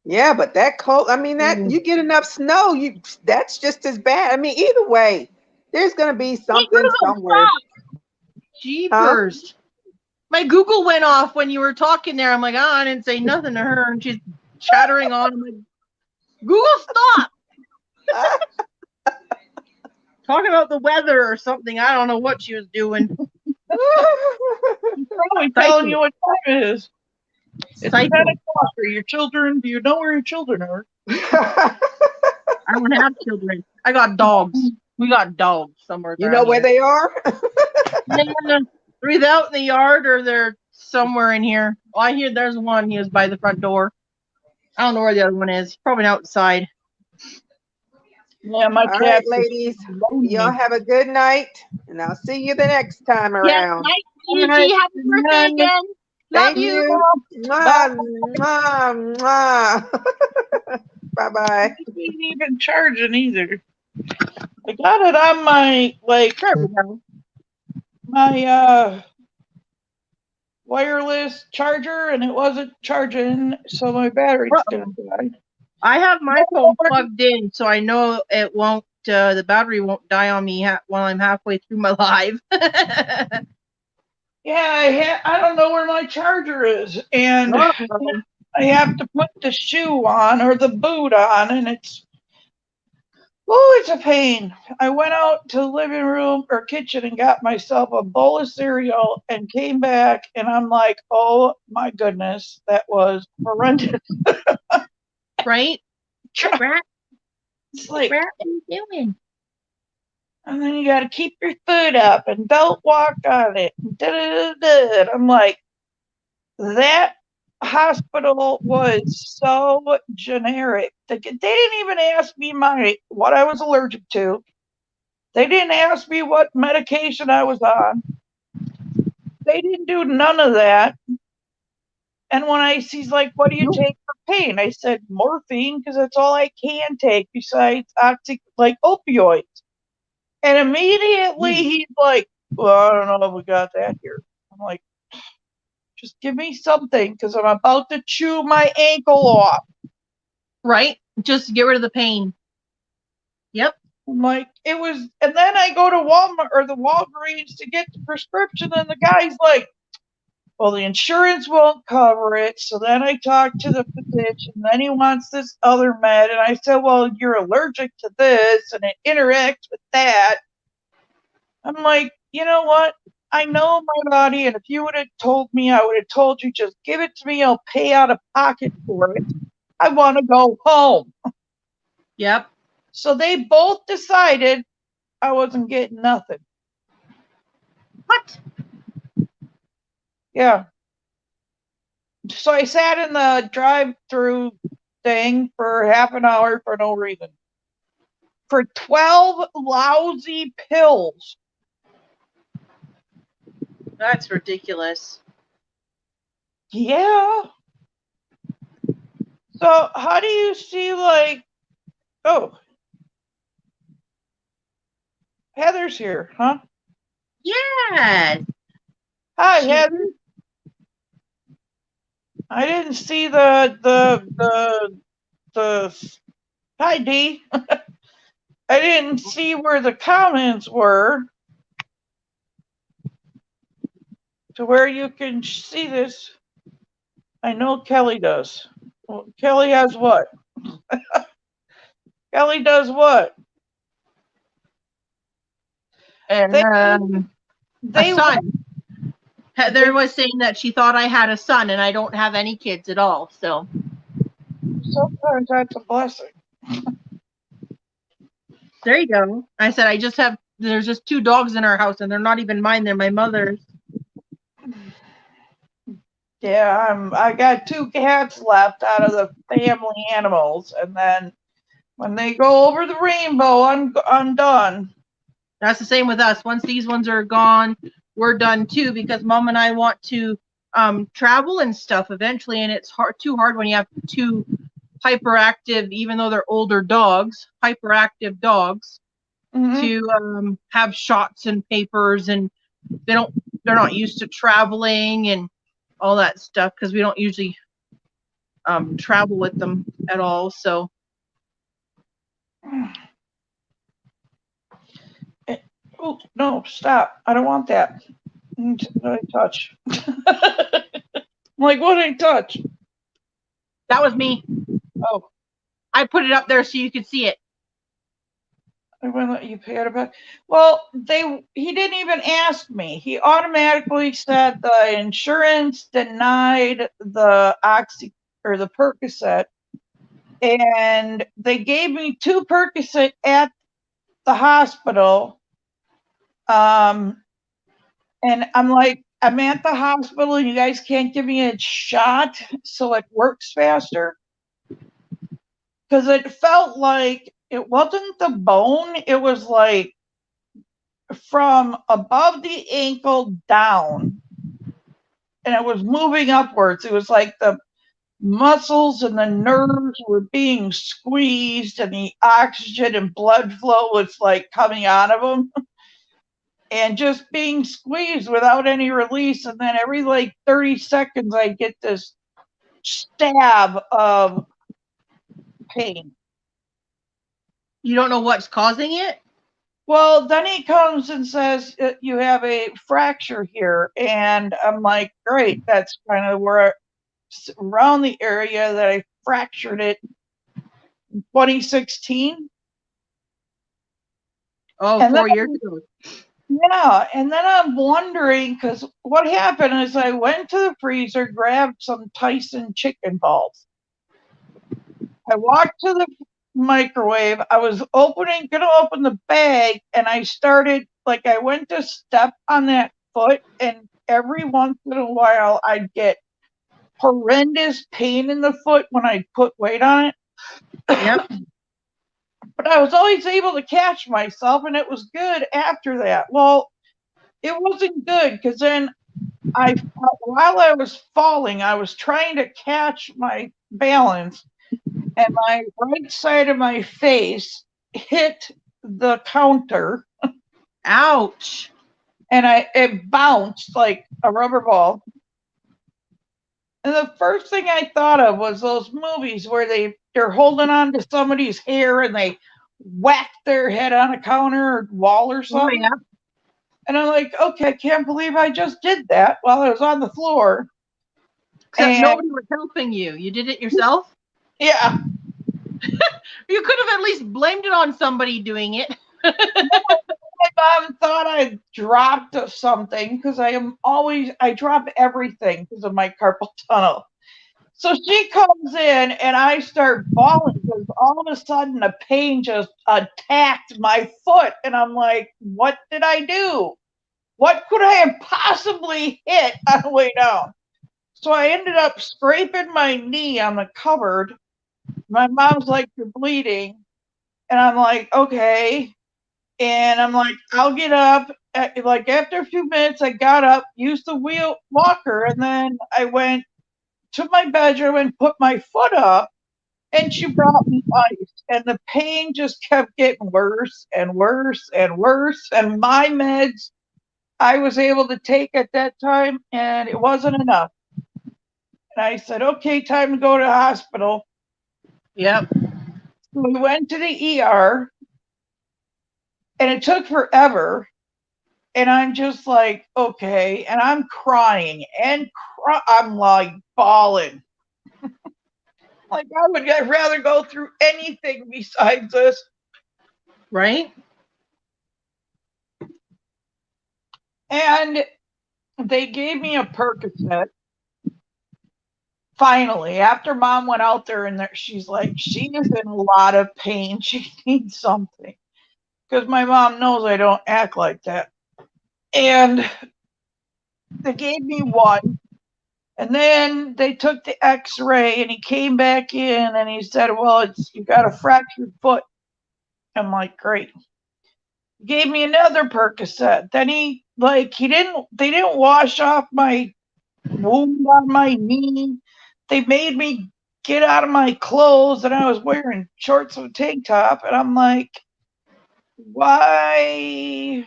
Yeah, but that cold, I mean, that you get enough snow, that's just as bad. I mean, either way, there's gonna be something somewhere. Jeepers. My Google went off when you were talking there. I'm like, oh, I didn't say nothing to her. And she's chattering on. I'm like, Google, stop. Talking about the weather or something. I don't know what she was doing. Probably telling you what time it is. It's 10 Psycho. o'clock. Are your children? Do you know where your children are? I don't have children. I got dogs. We got dogs somewhere. You know where they are? They're either out in the yard or they're somewhere in here. Oh, I hear there's one. He was by the front door. I don't know where the other one is. Probably outside. Yeah, my All cat. right, ladies, y'all have a good night, and I'll see you the next time around. Yeah, night, Gigi. Happy birthday again. Love Thank you. Mwah, mwah, mwah. Bye-bye. It ain't even charging either. I got it on my There we go. my wireless charger and it wasn't charging, so my battery's gonna die. I have my phone plugged in, so I know it won't. The battery won't die on me while I'm halfway through my live. Yeah, I don't know where my charger is, and I have to put the shoe on or the boot on, and it's a pain. I went out to the living room or kitchen and got myself a bowl of cereal and came back, and I'm like, oh my goodness, that was horrendous. Right? Rat, It's like, what are you doing? And then you got to keep your foot up and don't walk on it. And I'm like, that hospital was so generic. They didn't even ask me what I was allergic to. They didn't ask me what medication I was on. They didn't do none of that. And when he's like, what do you take for pain? I said, morphine, because that's all I can take besides opioids. And immediately he's like, well, I don't know if we got that here. I'm like, just give me something because I'm about to chew my ankle off. Right? Just get rid of the pain. Yep. I'm like, it was, and then I go to Walmart or the Walgreens to get the prescription, and the guy's like, well, the insurance won't cover it. So then I talked to the physician, and then he wants this other med. And I said, well, you're allergic to this, and it interacts with that. I'm like, you know what? I know my body, and if you would have told me, I would have told you, just give it to me. I'll pay out of pocket for it. I want to go home. Yep. So they both decided I wasn't getting nothing. What? Yeah. So I sat in the drive-through thing for half an hour for no reason. For 12 lousy pills. That's ridiculous. Yeah. So how do you see oh, Heather's here, huh? Yes. Hi, She- Heather. I didn't see the hi D. I didn't see where the comments were to where you can see this. I know Kelly does. Well, Kelly has what? Kelly does what? And They a son. Heather was saying that she thought I had a son, and I don't have any kids at all. So sometimes that's a blessing. there you go. I said there's just 2 dogs in our house, and they're not even mine. They're my mother's. Yeah, I got 2 cats left out of the family animals, and then when they go over the rainbow, I'm done. That's the same with us. Once these ones are gone, we're done too, because Mom and I want to travel and stuff eventually, and it's too hard when you have 2 hyperactive, even though they're older dogs, hyperactive dogs, to have shots and papers, and they're not used to traveling and all that stuff, because we don't usually travel with them at all. So Oh, no, stop. I don't want that. What did I touch? I'm like, what did I touch? that was me. Oh, I put it up there so you could see it. I wouldn't let you pay it back. Well, he didn't even ask me. He automatically said the insurance denied the the Percocet, and they gave me 2 Percocet at the hospital. And I'm like, I'm at the hospital, and you guys can't give me a shot so it works faster? Because it felt like it wasn't the bone, it was like from above the ankle down, and it was moving upwards. It was like the muscles and the nerves were being squeezed, and the oxygen and blood flow was like coming out of them and just being squeezed without any release. And then every like 30 seconds, I get this stab of pain. You don't know what's causing it? Well, then he comes and says, you have a fracture here. And I'm like, great, that's kind of where around the area that I fractured it in 2016. Oh, And 4 years ago. Yeah, and then I'm wondering, because what happened is I went to the freezer, grabbed some Tyson chicken balls. I walked to microwave. I was gonna open the bag, and I started, like, I went to step on that foot, and every once in a while I'd get horrendous pain in the foot when I put weight on it. Yep. But I was always able to catch myself, and it was good after that. Well, it wasn't good because then while I was falling, I was trying to catch my balance, and my right side of my face hit the counter, Ouch. and it bounced like a rubber ball. And the first thing I thought of was those movies where they're holding on to somebody's hair and they whack their head on a counter or wall or Oh, something. yeah. And I'm like, okay, I can't believe I just did that while I was on the floor. Except And nobody was helping you. You did it yourself? yeah, You could have at least blamed it on somebody doing it. my mom thought I dropped something because I drop everything because of my carpal tunnel. So she comes in and I start bawling because all of a sudden the pain just attacked my foot. And I'm like, what did I do? What could I have possibly hit on the way down? So I ended up scraping my knee on the cupboard. My mom's like, you're bleeding. And I'm like, okay. And I'm like, I'll get up. Like after a few minutes, I got up, used the wheel walker, and then I went to my bedroom and put my foot up. And she brought me ice, and the pain just kept getting worse and worse and worse. And my meds I was able to take at that time, and it wasn't enough. And I said, okay, time to go to the hospital. Yep. We went to the ER, and it took forever. And I'm just like, okay. And I'm crying and I'm like bawling. Like, I'd rather go through anything besides this. Right? And they gave me a Percocet. Finally, after mom went out there and she's like, she is in a lot of pain. She needs something. Because my mom knows I don't act like that. And they gave me one. And then they took the x-ray and he came back in and he said, well, you got a fractured foot. I'm like, great. He gave me another Percocet. Then they didn't wash off my wound on my knee. They made me get out of my clothes and I was wearing shorts and a tank top. And I'm like, why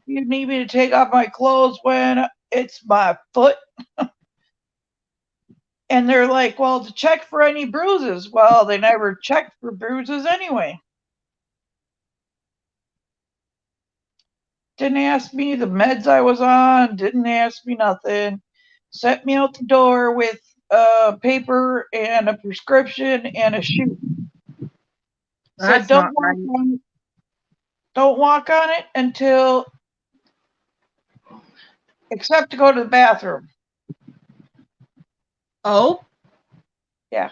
do you need me to take off my clothes when it's my foot? And they're like, well, to check for any bruises. Well, they never checked for bruises anyway. Didn't ask me the meds I was on, didn't ask me nothing. Sent me out the door with paper and a prescription and a shoe. That's Said, don't not right. walk on it until, except to go to the bathroom. Oh? Yeah.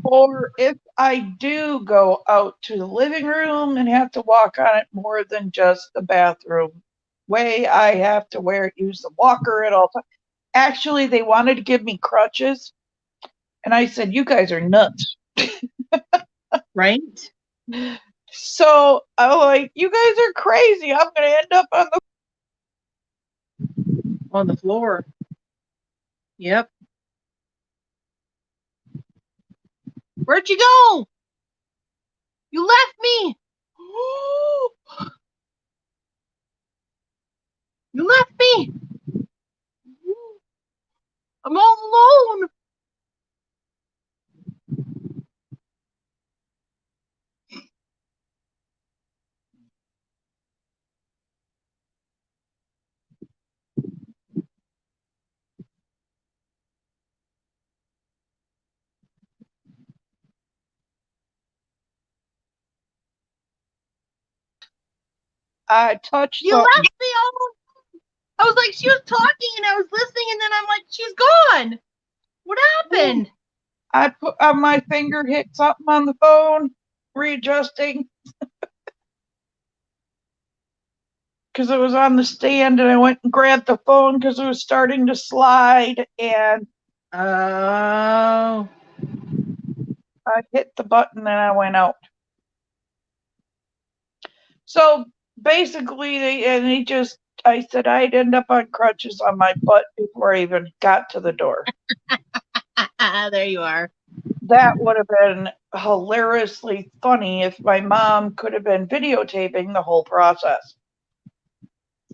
Or if I do go out to the living room and have to walk on it more than just the bathroom way, I have to use the walker at all times. Actually, they wanted to give me crutches. And I said, you guys are nuts. Right? So I'm like, you guys are crazy. I'm going to end up On the floor. Yep. Where'd you go? You left me. You left me. I'm all alone. I touched You something. left me all. I was like, she was talking and I was listening, and then I'm like, she's gone. What happened? I put my finger hit something on the phone, readjusting because it was on the stand, and I went and grabbed the phone because it was starting to slide, and Oh. I hit the button and I went out. So basically, I said I'd end up on crutches on my butt before I even got to the door. There you are. That would have been hilariously funny if my mom could have been videotaping the whole process.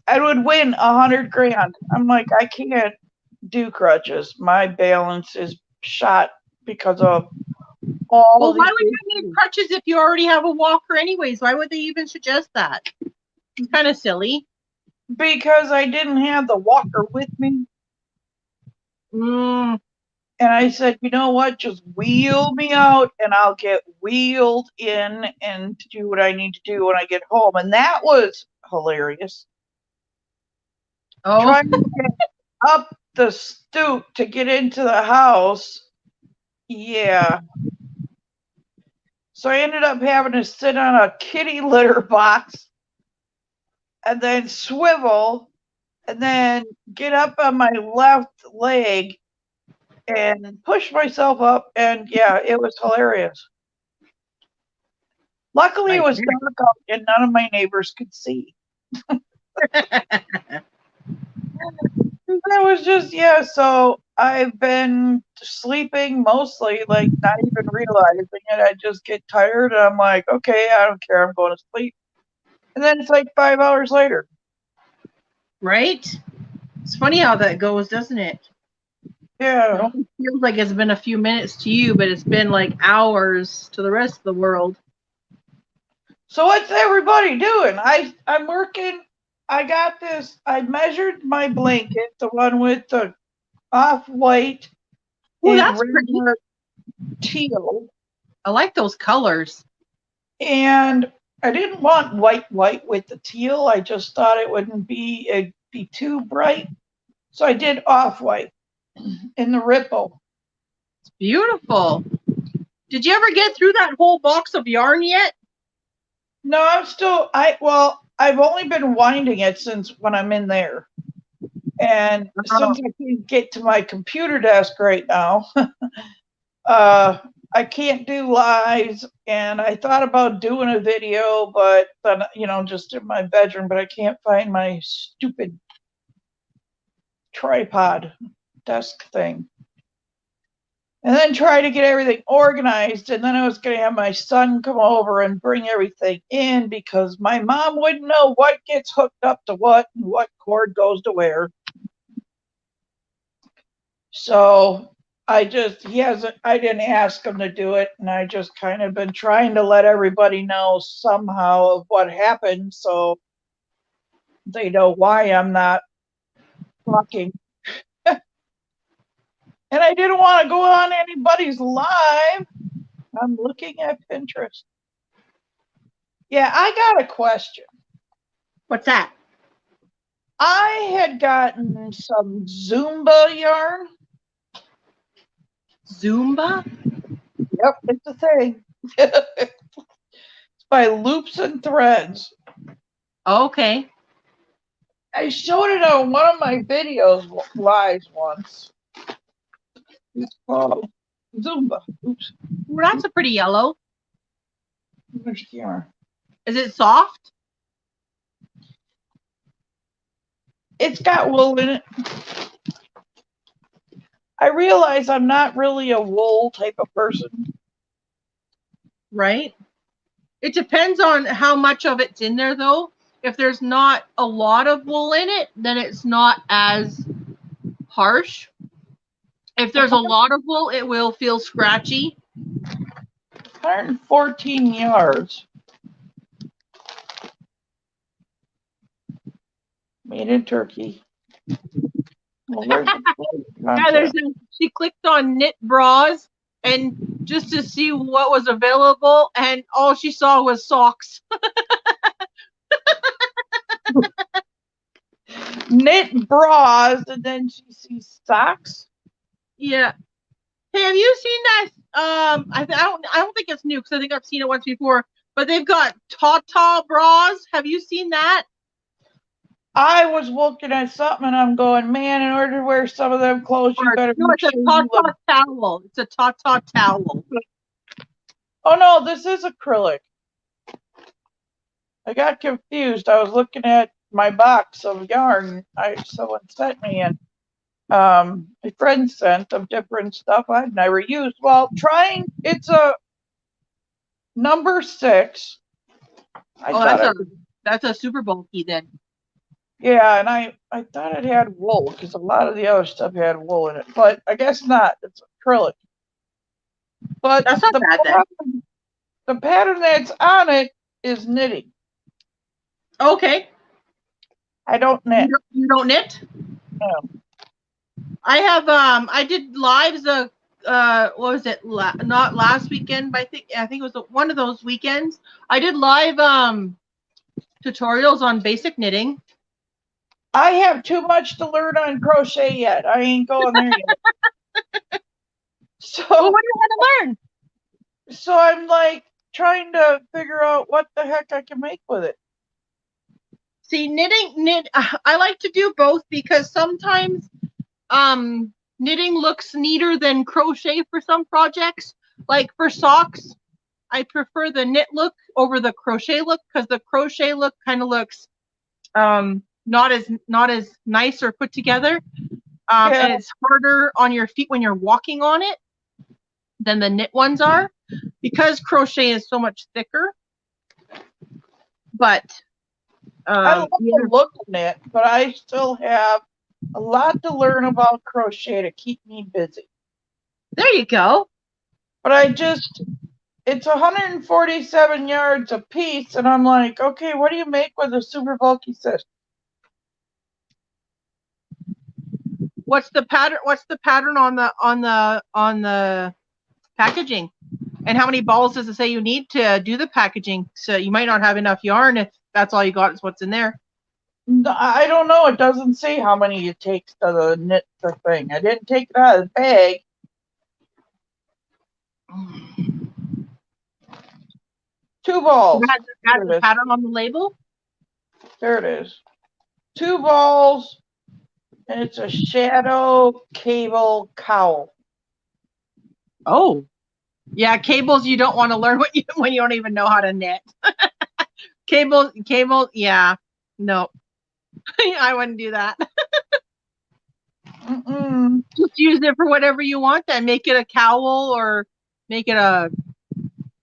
I would win 100 grand. I'm like, I can't do crutches. My balance is shot because of all Well, why these would you need crutches if you already have a walker anyways? Why would they even suggest that? It's kind of silly. because I didn't have the walker with me. Mm, And I said, you know what? Just wheel me out and I'll get wheeled in and do what I need to do when I get home. And that was hilarious. oh, Trying to get up the stoop to get into the house. Yeah. So I ended up having to sit on a kitty litter box and then swivel and then get up on my left leg and push myself up. And yeah, it was hilarious. Luckily, it was dark out and none of my neighbors could see. That was just, yeah, so I've been sleeping mostly, like not even realizing it. I just get tired and I'm like, okay, I don't care, I'm going to sleep. And then it's like 5 hours later. right? It's funny how that goes, doesn't it? Yeah. It feels like it's been a few minutes to you, but it's been like hours to the rest of the world. So what's everybody doing? I'm working. I got this. I measured my blanket, the one with the off-white Oh, and that's pretty. regular teal. I like those colors. And I didn't want white with the teal. I just thought it'd be too bright. So I did off-white in the ripple. It's beautiful. Did you ever get through that whole box of yarn yet? No, I've only been winding it since when I'm in there. And since I can't get to my computer desk right now, I can't do lives, and I thought about doing a video, but then, just in my bedroom, but I can't find my stupid tripod desk thing. And then try to get everything organized, and then I was going to have my son come over and bring everything in because my mom wouldn't know what gets hooked up to what and what cord goes to where. So I didn't ask him to do it, and I just kind of been trying to let everybody know somehow of what happened so they know why I'm not talking. And I didn't want to go on anybody's live. I'm looking at Pinterest. Yeah, I got a question. What's that? I had gotten some Zumba yarn. Zumba? Yep, it's a thing. It's by Loops and Threads. Okay. I showed it on one of my videos live once. It's called Zumba. Oops. Well, that's a pretty yellow. There's camera. Is it soft? It's got wool in it. I realize I'm not really a wool type of person. Right? It depends on how much of it's in there, though. If there's not a lot of wool in it, then it's not as harsh. If there's a lot of wool, it will feel scratchy. 114 yards. Made in Turkey. Well, where's the Yeah, she clicked on knit bras and just to see what was available, and all she saw was socks. knit bras, and then she sees socks. Yeah. Hey, have you seen that? I don't think it's new because I think I've seen it once before. But they've got Tata bras. Have you seen that? I was looking at something and I'm going, man, in order to wear some of them clothes, you better No, make it's a sure you look. Tata towel. It's a Tata towel. Oh no, this is acrylic. I got confused. I was looking at my box of yarn someone sent me, and a friend sent of different stuff I'd never used. Well, it's a number 6. I Oh, thought that's a super bulky then. yeah, and I thought it had wool because a lot of the other stuff had wool in it, but I guess not. It's acrylic. But That's not bad then. the pattern that's on it is knitting. Okay. I don't knit. You don't knit? No. I have I did lives what was it not last weekend, but I think it was one of those weekends. I did live tutorials on basic knitting. I have too much to learn on crochet yet. I ain't going there yet. So Well, what do you want to learn? So I'm like trying to figure out what the heck I can make with it. See, I like to do both because sometimes knitting looks neater than crochet for some projects. Like for socks, I prefer the knit look over the crochet look because the crochet look kind of looks not as nice or put together. Yeah. And it's harder on your feet when you're walking on it than the knit ones are because crochet is so much thicker. But I love the look of knit, but I still have a lot to learn about crochet to keep me busy. There you go. But it's 147 yards a piece, and I'm like, okay, what do you make with a super bulky system? What's the pattern? What's the pattern on the packaging? And how many balls does it say you need to do the packaging? So you might not have enough yarn if that's all you got is what's in there. I don't know. It doesn't say how many it takes to knit the thing. I didn't take it out of the bag. Two balls. It has the pattern on the label. There it is. 2 balls, and it's a shadow cable cowl. Oh, yeah, cables you don't want to learn when you don't even know how to knit. cable, yeah, no, I wouldn't do that. Just use it for whatever you want. Then make it a cowl or make it a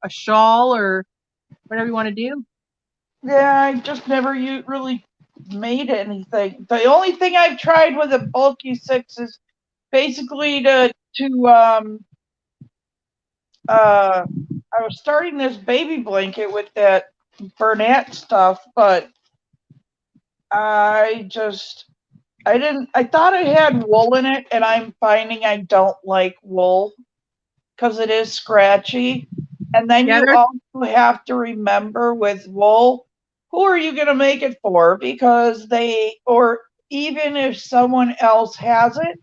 shawl or whatever you want to do. Yeah, I just never really made anything. The only thing I've tried with a bulky 6 is basically I was starting this baby blanket with that Bernat stuff, but I thought it had wool in it, and I'm finding I don't like wool because it is scratchy. And then you also have to remember with wool, who are you going to make it for? Because or even if someone else has it,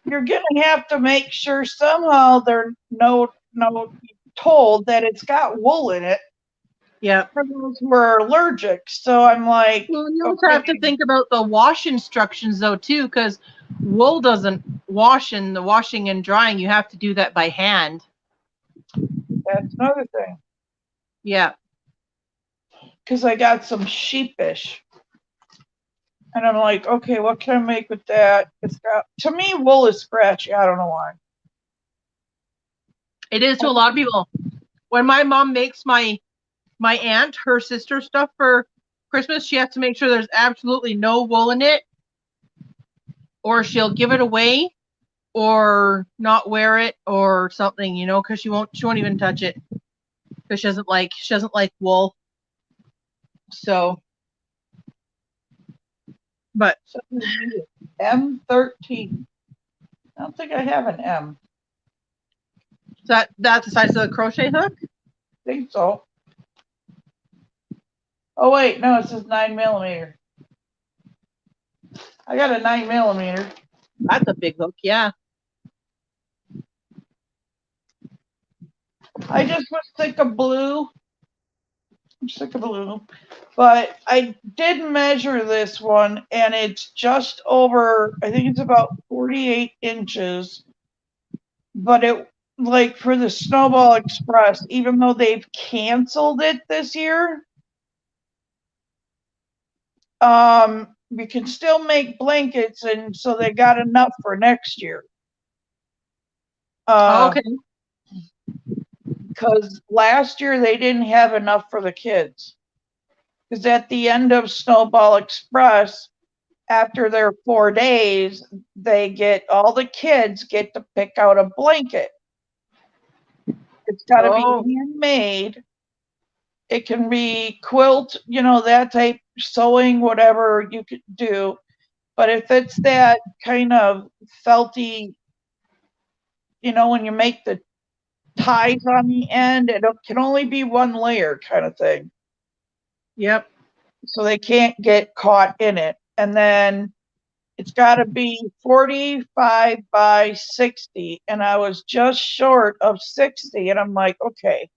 you're going to have to make sure somehow they're told that it's got wool in it. Yeah. For those who are allergic. So I'm like, well, you also have to think about the wash instructions though too, because wool doesn't wash in the washing and drying. You have to do that by hand. That's another thing. Yeah. Because I got some sheepish. And I'm like, okay, what can I make with that? To me, wool is scratchy. I don't know why. It is to a lot of people. When my mom makes my aunt, her sister stuff for Christmas, she has to make sure there's absolutely no wool in it, or she'll give it away, or not wear it, or something, because she won't even touch it because she doesn't like wool. So, but M13. I don't think I have an M. That's the size of the crochet hook? I think so. Oh wait, no, it says 9mm. I got a 9mm. That's a big hook, yeah. I just was sick of blue. I'm sick of blue. But I did measure this one, and it's just over, I think it's about 48 inches. But it, like for the Snowball Express, even though they've canceled it this year, we can still make blankets, and so they got enough for next year. Okay. Because last year they didn't have enough for the kids. Because at the end of Snowball Express, after their 4 days, all the kids get to pick out a blanket. It's got to be handmade. It can be quilt, that type, sewing, whatever you could do. But if it's that kind of felty, when you make the ties on the end, it can only be one layer kind of thing. Yep. So they can't get caught in it. And then it's got to be 45 by 60. And I was just short of 60. And I'm like, okay,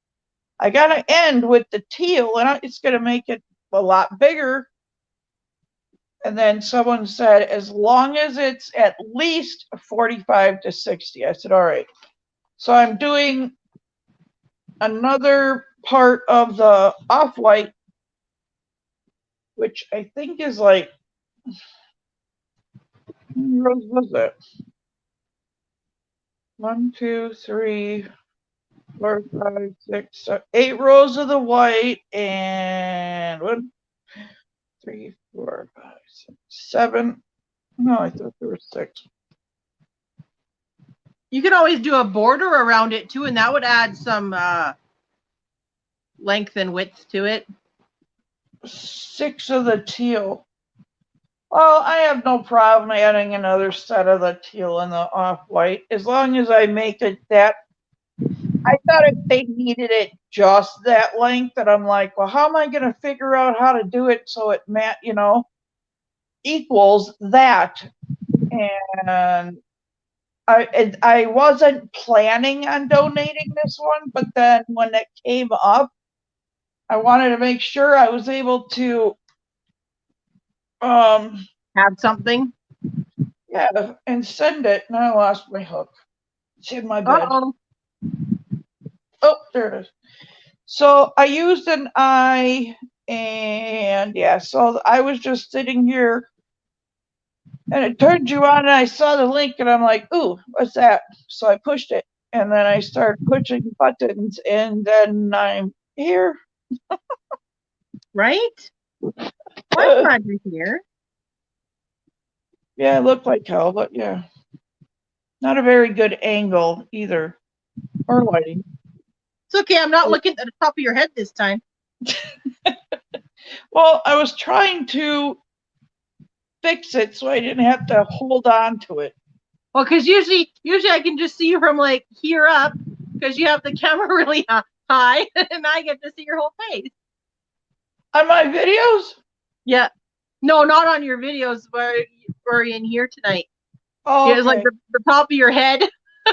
I got to end with the teal, and it's going to make it a lot bigger. And then someone said, as long as it's at least 45 to 60. I said, all right. So I'm doing another part of the off-white, which I think is like, how many rows was it? 1, 2, 3, 4, 5, 6, 7, 8 rows of the white, and 1, 3, 4, 5, 6, 7. No, I thought there were 6. You can always do a border around it too, and that would add some length and width to it. 6 of the teal. Well, I have no problem adding another set of the teal and the off-white, as long as I make it that. I thought if they needed it just that length, that I'm like, well, how am I going to figure out how to do it so it equals that? And I wasn't planning on donating this one, but then when it came up, I wanted to make sure I was able to have something. Yeah, and send it. And I lost my hook. It's in my bed. Uh-oh. Oh, there it is. So I used an eye, and yeah, so I was just sitting here, and it turned you on, and I saw the link, and I'm like, ooh, what's that? So I pushed it, and then I started pushing buttons, and then I'm here. Right? I'm glad you're here. Yeah, it looked like hell, but yeah. Not a very good angle either, or lighting. It's okay, I'm not looking at the top of your head this time. Well, I was trying to fix it so I didn't have to hold on to it. Well, because usually I can just see you from like here up, because you have the camera really high, and I get to see your whole face. On my videos? Yeah. No, not on your videos, but we're in here tonight. Oh, okay. It's like the top of your head.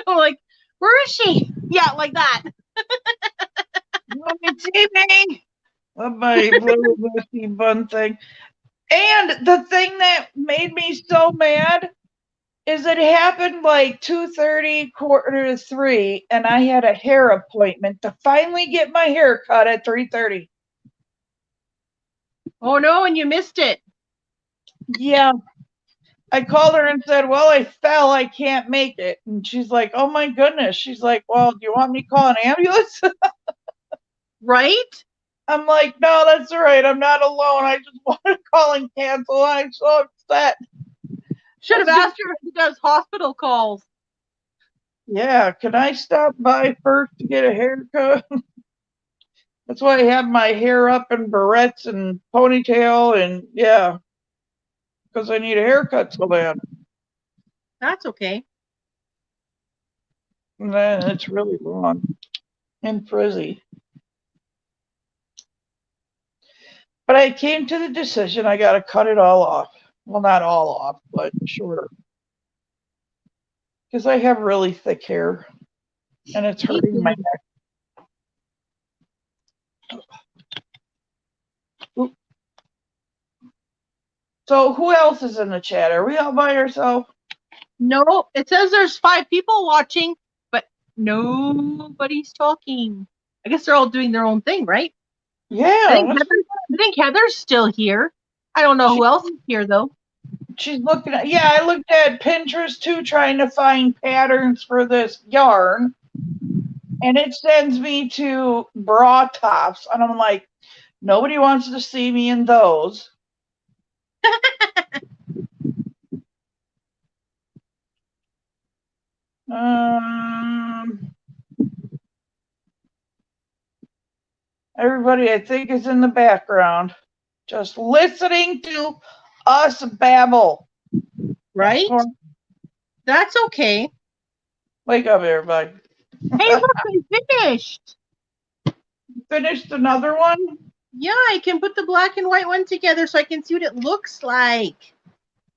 I'm like, where is she? Yeah, like that. You want me to see me? With my little musty bun thing. And the thing that made me so mad is it happened like 2:30, 2:45, and I had a hair appointment to finally get my hair cut at 3:30. Oh no, and you missed it. Yeah. I called her and said, well, I fell, I can't make it. And she's like, oh my goodness. She's like, well, do you want me to call an ambulance? Right? I'm like, no, that's all right. I'm not alone. I just want to call and cancel. I'm so upset. Should have asked her if she does hospital calls. Yeah, can I stop by first to get a haircut? That's why I have my hair up in barrettes and ponytail, and yeah, because I need a haircut so bad. That's okay. And then it's really long and frizzy. But I came to the decision I got to cut it all off. Well, not all off, but shorter. Because I have really thick hair, and it's hurting my neck. So who else is in the chat? Are we all by ourselves? No, it says there's 5 people watching, but nobody's talking. I guess they're all doing their own thing, right? Yeah. I think Heather's still here. I don't know who else is here though. She's looking at, yeah, I looked at Pinterest too, trying to find patterns for this yarn. And it sends me to bra tops. And I'm like, nobody wants to see me in those. Everybody, I think, is in the background, just listening to us babble. Right? That's okay. Wake up, everybody. Hey, look, I finished. Finished another one? Yeah, I can put the black and white one together so I can see what it looks like.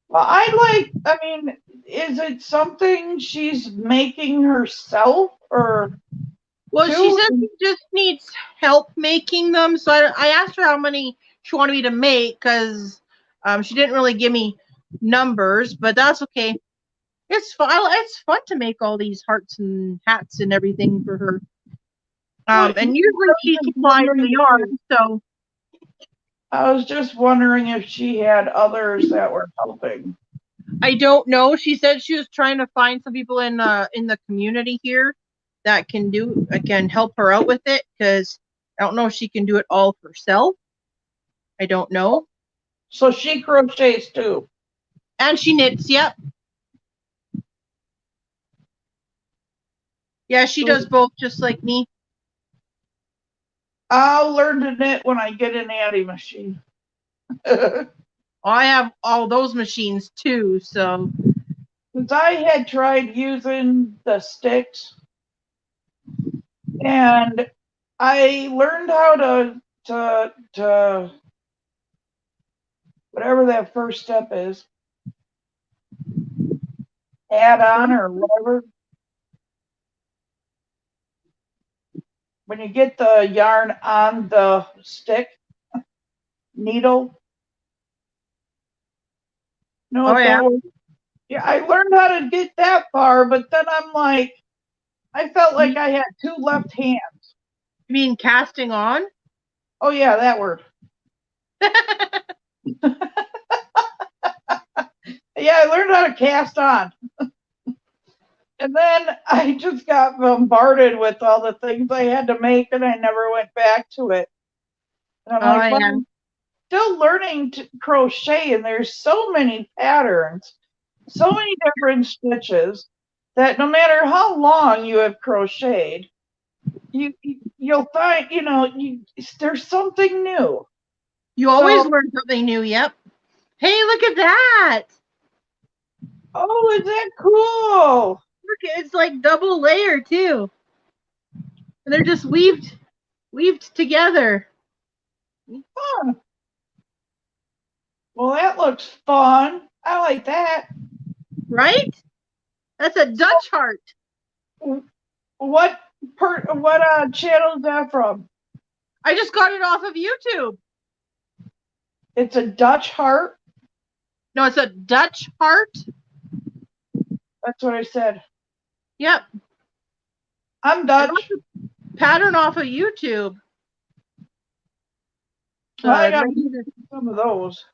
Well, I mean, is it something she's making herself or? Well, she said she just needs help making them. So I asked her how many she wanted me to make because she didn't really give me numbers, but that's okay. It's fun. It's fun to make all these hearts and hats and everything for her. And usually she supplies the yarn, so. I was just wondering if she had others that were helping. I don't know. She said she was trying to find some people in the community here that can help her out with it because I don't know if she can do it all herself. I don't know. So she crochets too. And she knits, yep. Yeah, she does both just like me. I'll learn to knit when I get an Addy machine. I have all those machines too, so. Since I had tried using the sticks, and I learned how to whatever that first step is, add on or whatever. When you get the yarn on the stick, needle. No, yeah, I learned how to get that far, but then I'm like, I felt like I had 2 left hands. You mean casting on? Oh yeah, that word. Yeah, I learned how to cast on. And then I just got bombarded with all the things I had to make, and I never went back to it. And I'm like, well, I'm still learning to crochet, and there's so many patterns, so many different stitches, that no matter how long you have crocheted, you'll find, there's something new. You always learn something new, yep. Hey, look at that! Oh, is that cool? Look, it's like double layer too. And they're just weaved together. Huh. Well, that looks fun. I like that. Right? That's a Dutch heart. What channel is that from? I just got it off of YouTube. It's a Dutch heart? No, it's a Dutch heart. That's what I said. Yep. I'm Dutch. Pattern off of YouTube. I got some of those.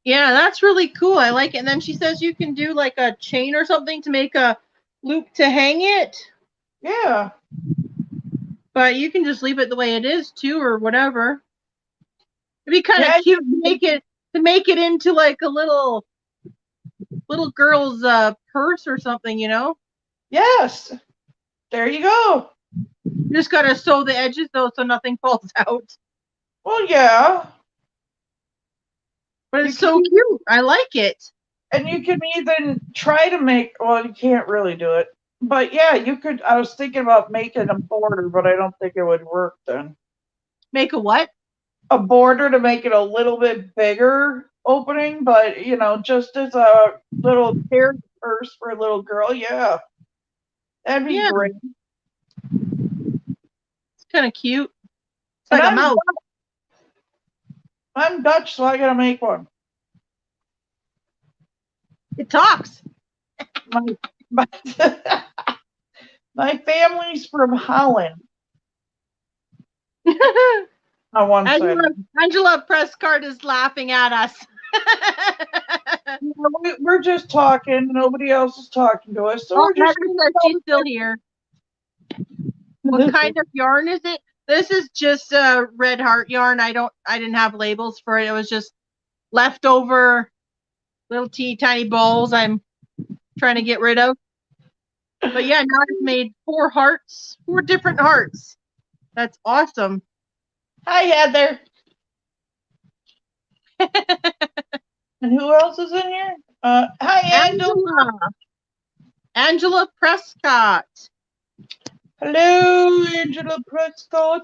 Yeah, that's really cool. I like it. And then she says you can do like a chain or something to make a loop to hang it. Yeah. But you can just leave it the way it is too, or whatever. It'd be kind of cute to make it into like a little girl's purse or something, you know? Yes. There you go. You just gotta sew the edges though so nothing falls out. Well, yeah. But it's so cute. I like it. And you can even try to make, well, you can't really do it. But yeah, you could, I was thinking about making a border, but I don't think it would work then. Make a what? A border to make it a little bit bigger opening, but just as a little character purse for a little girl, yeah. That'd be great. It's kind of cute. It's like a mouse. I'm Dutch, so I gotta make one. It talks. My, my, my family's from Holland on one side. Angela Prescott is laughing at us. We're just talking. Nobody else is talking to us. So Oh, we're just. Heather says she's still here. What kind of yarn is it? This is just a red heart yarn. I didn't have labels for it. It was just leftover little tiny balls I'm trying to get rid of. But yeah, now I've made 4 hearts, 4 different hearts. That's awesome. Hi, Heather. And who else is in here? Hi, Angela. Angela Prescott. Hello, Angela Prescott.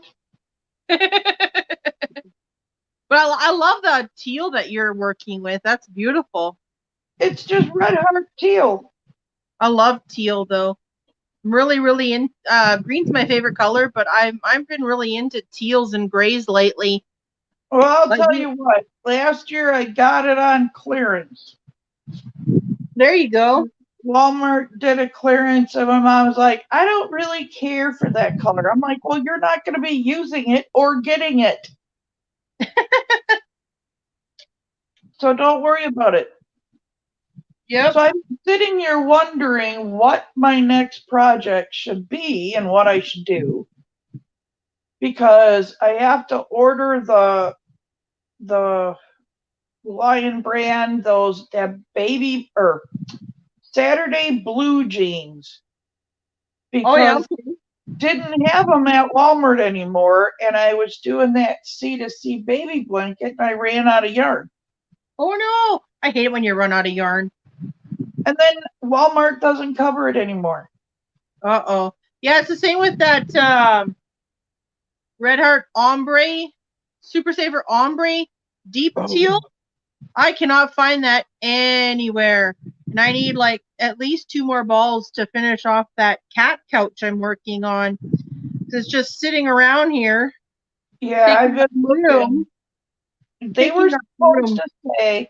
Well, I love the teal that you're working with. That's beautiful. It's just red heart teal. I love teal though. I'm really in green's my favorite color, but I've been really into teals and grays lately. Well, I'll tell you what. Last year I got it on clearance. There you go. Walmart did a clearance, and my mom was like, I don't really care for that color. I'm like, well, you're not going to be using it or getting it. So don't worry about it. Yep. So I'm sitting here wondering what my next project should be and what I should do. Because I have to order the Lion brand, that baby or Saturday blue jeans. Because didn't have them at Walmart anymore, and I was doing that C2C baby blanket, and I ran out of yarn. Oh no! I hate it when you run out of yarn. And then Walmart doesn't cover it anymore. Uh-oh. Yeah, it's the same with that Red Heart Ombre, Super Saver Ombre, deep teal. I cannot find that anywhere. And I need like at least 2 more balls to finish off that cat couch I'm working on. It's just sitting around here. Yeah, I've been looking. They were supposed to say,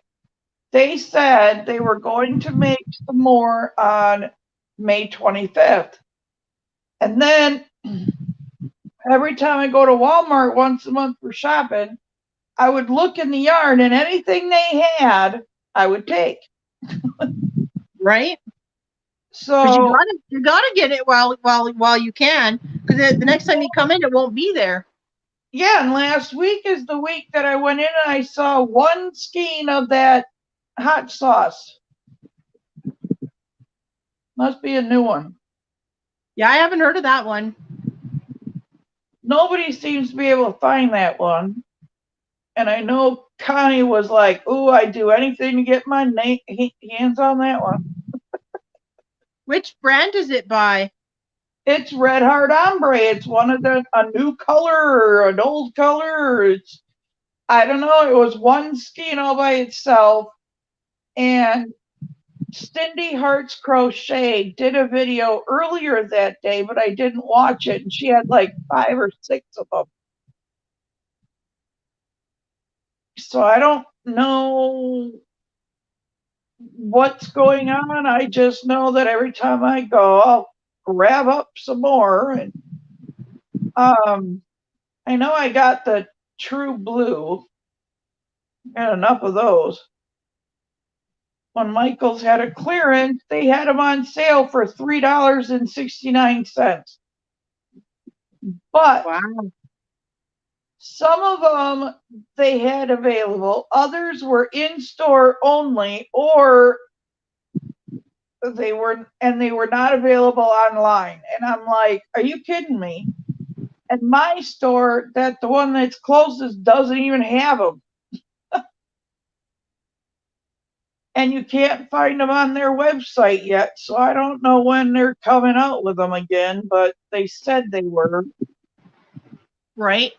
they said they were going to make some more on May 25th. And then every time I go to Walmart once a month for shopping, I would look in the yarn, and anything they had, I would take. Right? So you gotta get it while you can, because the next time you come in, it won't be there. Yeah, and last week is the week that I went in and I saw 1 skein of that hot sauce. Must be a new one. Yeah, I haven't heard of that one. Nobody seems to be able to find that one. And I know Connie was like, ooh, I'd do anything to get my hands on that one. Which brand is it by? It's Red Heart Ombre. It's one of a new color or an old color. It's, I don't know. It was 1 skein all by itself. And Cindy Hart's Crochet did a video earlier that day, but I didn't watch it. And she had like 5 or 6 of them. So I don't know what's going on. I just know that every time I go, I'll grab up some more. And I know I got the True Blue. Got enough of those. When Michael's had a clearance, they had them on sale for $3.69. But wow. Some of them they had available. Others were in store only, or they were not available online. And I'm like, are you kidding me? And my store, the one that's closest, doesn't even have them. And you can't find them on their website yet. So I don't know when they're coming out with them again, but they said they were. Right.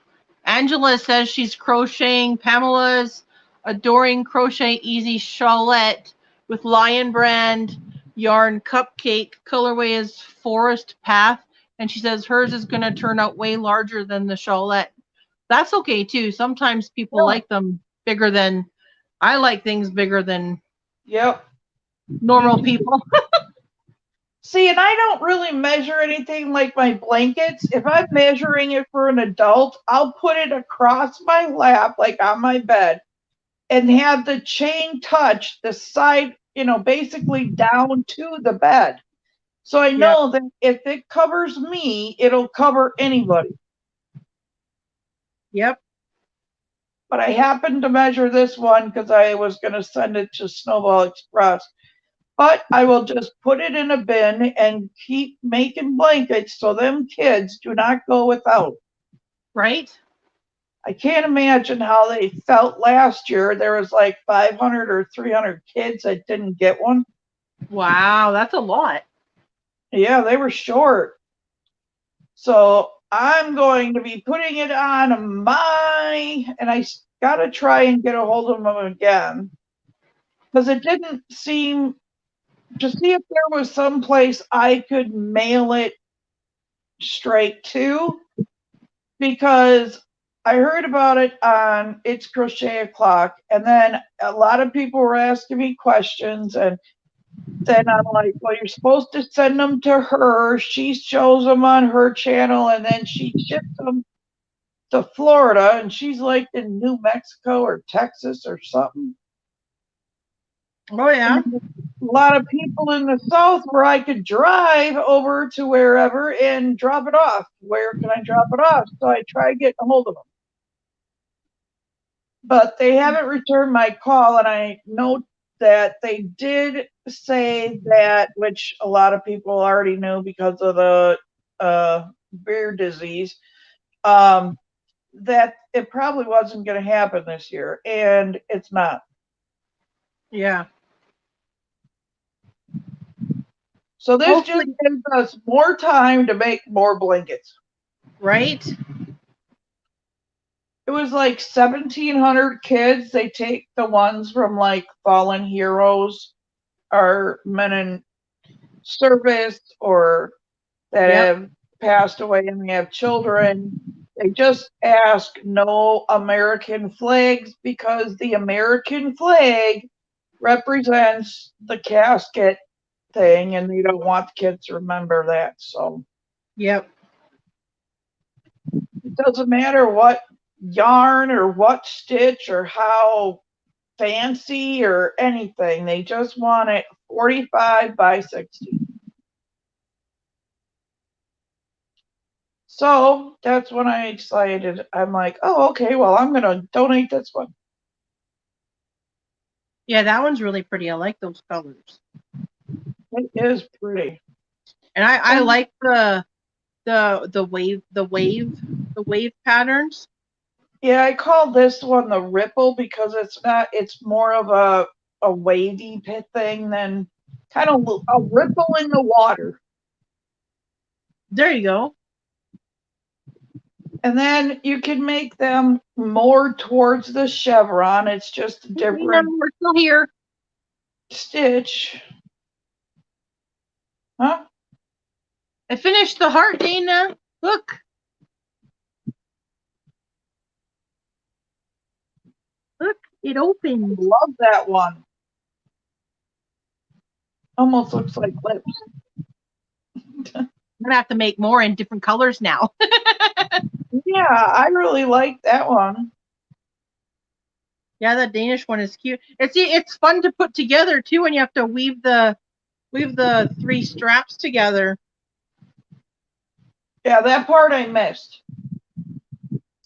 Angela says she's crocheting Pamela's Adoring Crochet Easy Shawlette with Lion brand yarn cupcake. Colorway is Forest Path. And she says hers is going to turn out way larger than the Shawlette. That's okay too. Sometimes people like them bigger than, I like things bigger than. Yep. normal people. See, and I don't really measure anything like my blankets. If I'm measuring it for an adult, I'll put it across my lap, like on my bed, and have the chain touch the side, basically down to the bed. So I know that if it covers me, it'll cover anybody. Yep. But I happened to measure this one because I was going to send it to Snowball Express. But I will just put it in a bin and keep making blankets so them kids do not go without. Right? I can't imagine how they felt last year. There was like 500 or 300 kids that didn't get one. Wow, that's a lot. Yeah, they were short. So I'm going to be putting it on and I got to try and get a hold of them again. Because it didn't seem to see if there was some place I could mail it straight to, because I heard about it on It's Crochet O'Clock, and then a lot of people were asking me questions, and then I'm like, well, you're supposed to send them to her. She shows them on her channel, and then she ships them to Florida, and she's like in New Mexico or Texas or something. Oh yeah. And a lot of people in the South where I could drive over to wherever and drop it off. Where can I drop it off? So I tried getting a hold of them. But they haven't returned my call, and I know that they did say that, which a lot of people already knew because of the beer disease, that it probably wasn't going to happen this year, and it's not. Yeah. So this Hopefully, just gives us more time to make more blankets. right? It was like 1,700 kids. They take the ones from like fallen heroes or men in service or that have passed away and they have children. They just ask no American flags because the American flag represents the casket thing, and they don't want the kids to remember that. So Yep. it doesn't matter what yarn or what stitch or how fancy or anything. They just want it 45 by 60. So that's when I decided, I'm like, oh, okay, well, I'm going to donate this one. Yeah, that one's really pretty. I like those colors. It is pretty. And I like the wave patterns. Yeah, I call this one the ripple because it's more of a wavy pit thing than kind of a ripple in the water. There you go. And then you can make them more towards the chevron. It's just a different We're still here. stitch. Huh? I finished the heart, Dana. Look. Look, it opens. Love that one. Almost looks like lips. I'm gonna have to make more in different colors now. Yeah, I really like that one. Yeah, that Danish one is cute. It's fun to put together too when you have to weave the three straps together. Yeah, that part I missed.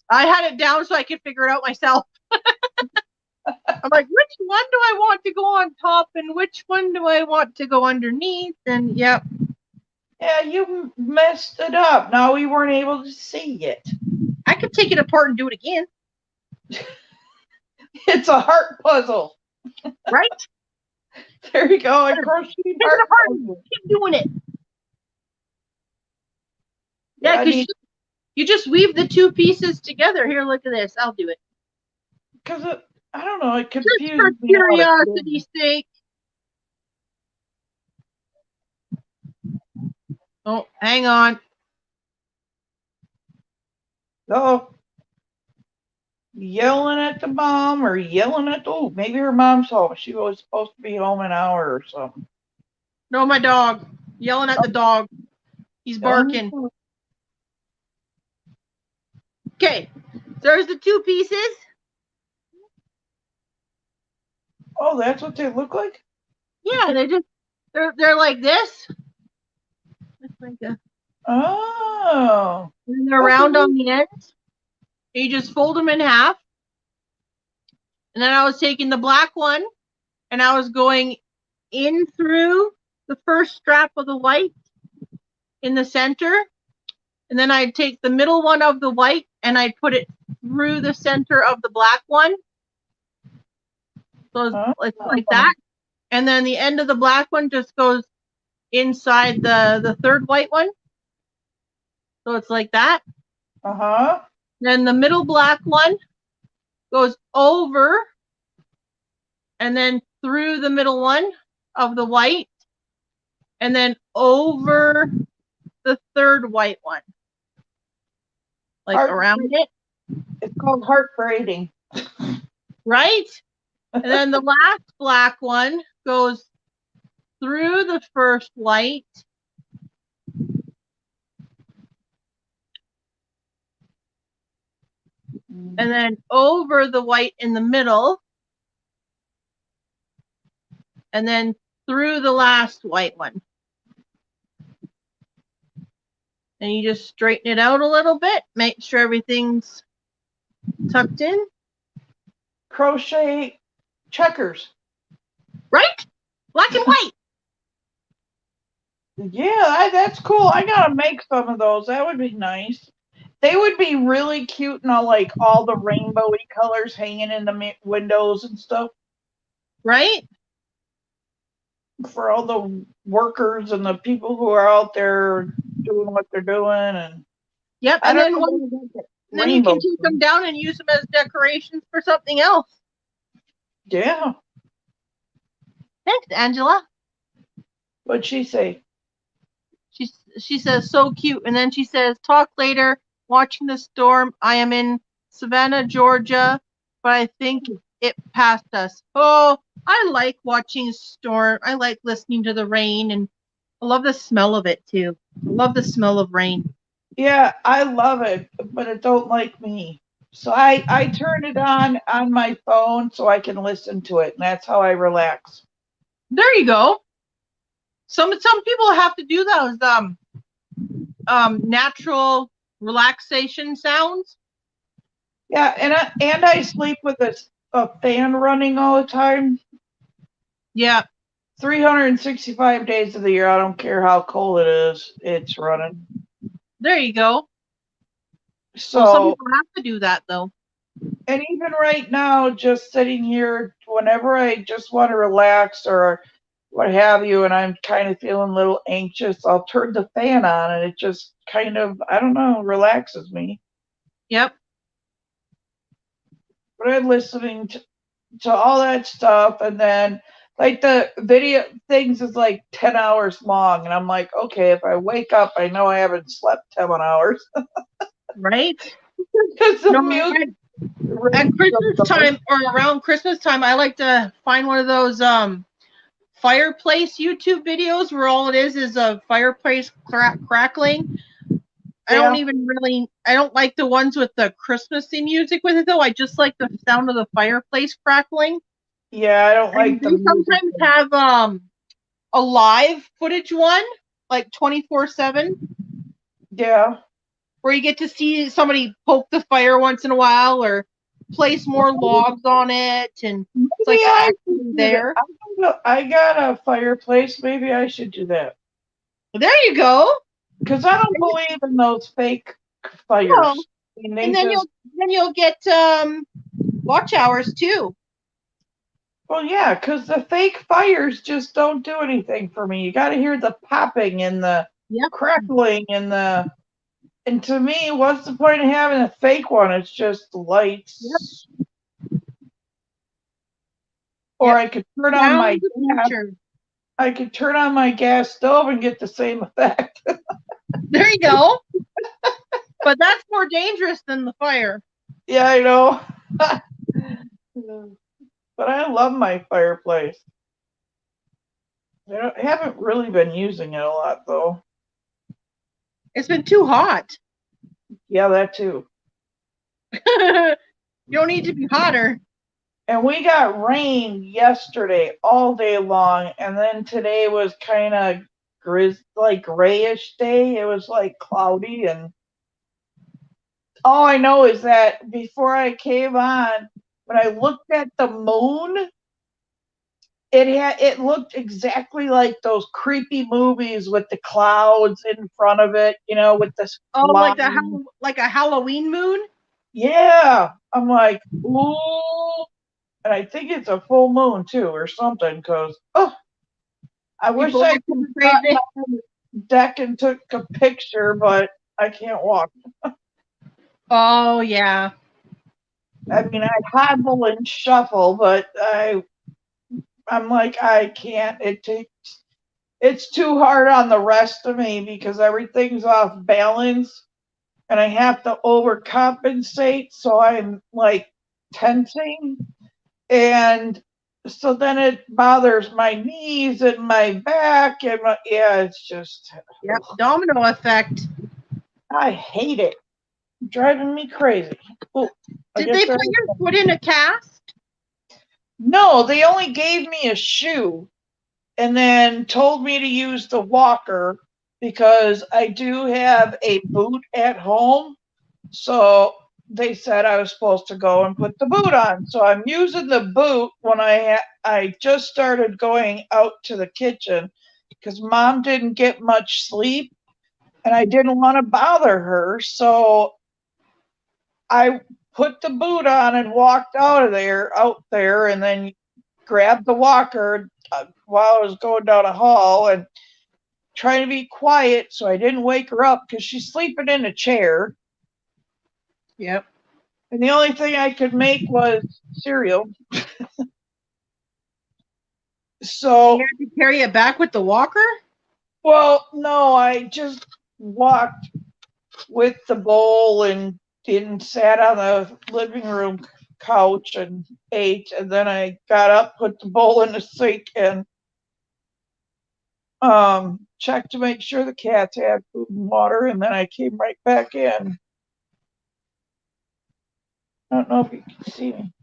I had it down so I could figure it out myself. I'm like, which one do I want to go on top and which one do I want to go underneath? And yep. Yeah, you messed it up. Now we weren't able to see it. I could take it apart and do it again. It's a heart puzzle. Right? There you go. A crochet heart puzzle. Keep doing it. Yeah, because you just weave the two pieces together. Here, look at this. I'll do it. Because I don't know, it confused Just for me. curiosity's sake. Oh, hang on. Oh. yelling at the mom or yelling at the, maybe her mom's home. She was supposed to be home an hour or something. No, my dog. Yelling at the dog. He's barking. Okay. There's the two pieces. Oh, that's what they look like? Yeah, they're like this. It's like a, Oh. and they're round on the ends. You just fold them in half. And then I was taking the black one and I was going in through the first strap of the white in the center. And then I'd take the middle one of the white and I'd put it through the center of the black one. So it's like that. And then the end of the black one just goes inside the third white one. So it's like that. Uh-huh. Then the middle black one goes over and then through the middle one of the white and then over the third white one. Like around it. It's called heart braiding. Right? And then the last black one goes through the first white and then over the white in the middle and then through the last white one. And you just straighten it out a little bit, make sure everything's tucked in. Crochet checkers. Right? Black and white. Yeah, that's cool. I gotta make some of those. That would be nice. They would be really cute and all the rainbowy colors hanging in the windows and stuff. Right? For all the workers and the people who are out there doing what they're doing. And yep. And then you can take them down and use them as decorations for something else. Yeah. Thanks, Angela. What'd she say? She says, so cute. And then she says, talk later, watching the storm. I am in Savannah, Georgia, but I think it passed us. Oh, I like watching storm. I like listening to the rain, and I love the smell of it, too. I love the smell of rain. Yeah, I love it, but it don't like me. So I turn it on my phone so I can listen to it, and that's how I relax. There you go. Some people have to do those natural relaxation sounds. Yeah, and I sleep with a fan running all the time. Yeah. 365 days of the year. I don't care how cold it is. It's running. There you go. So some people have to do that though. And even right now, just sitting here, whenever I just want to relax or what have you, and I'm kind of feeling a little anxious, I'll turn the fan on and it just kind of, I don't know, relaxes me. Yep. But I'm listening to all that stuff, and then like the video things is like 10 hours long, and I'm like, okay, if I wake up, I know I haven't slept 10 hours. Right? Because the music. At Christmas time or around Christmas time, I like to find one of those fireplace YouTube videos where all it is a fireplace crackling. Yeah. I don't like the ones with the Christmassy music with it though. I just like the sound of the fireplace crackling. Yeah, I don't like them. They sometimes have a live footage one, like 24/7. Yeah. Where you get to see somebody poke the fire once in a while or place more logs on it, and it's like there. I got a fireplace. Maybe I should do that. There you go. Because I don't believe in those fake fires. No. And then you'll get watch hours too. Well, yeah, because the fake fires just don't do anything for me. You got to hear the popping and the crackling and the. And to me, what's the point of having a fake one? It's just lights. Yep. Or I could turn on my gas. I could turn on my gas stove and get the same effect. There you go. But that's more dangerous than the fire. Yeah, I know. But I love my fireplace. I haven't really been using it a lot, though. It's been too hot. Yeah, that too. You don't need to be hotter. And we got rain yesterday all day long, and then today was kind of like grayish day. It was like cloudy, and all I know is that before I came on, when I looked at the moon, it looked exactly like those creepy movies with the clouds in front of it, with this Oh, line. like a Halloween moon? Yeah, I'm like, ooh, and I think it's a full moon too, or something. Because I wish People I are could have crazy. gotten on the deck and took a picture, but I can't walk. Oh yeah. I mean, I hobble and shuffle, but I'm like, I can't. It's too hard on the rest of me because everything's off balance, and I have to overcompensate, so I'm like tensing, and so then it bothers my knees and my back and it's just, Yep. Domino effect. I hate it. Driving me crazy. Oh, Did they put your foot in a cast? No, they only gave me a shoe and then told me to use the walker because I do have a boot at home. So they said I was supposed to go and put the boot on. So I'm using the boot when I just started going out to the kitchen because Mom didn't get much sleep and I didn't want to bother her. So I put the boot on and walked out there, and then grabbed the walker while I was going down a hall and trying to be quiet so I didn't wake her up because she's sleeping in a chair. Yep. And the only thing I could make was cereal. So You had to carry it back with the walker? well, no, I just walked with the bowl and sat on the living room couch and ate, and then I got up, put the bowl in the sink, and checked to make sure the cats had food and water, and then I came right back in. I don't know if you can see me.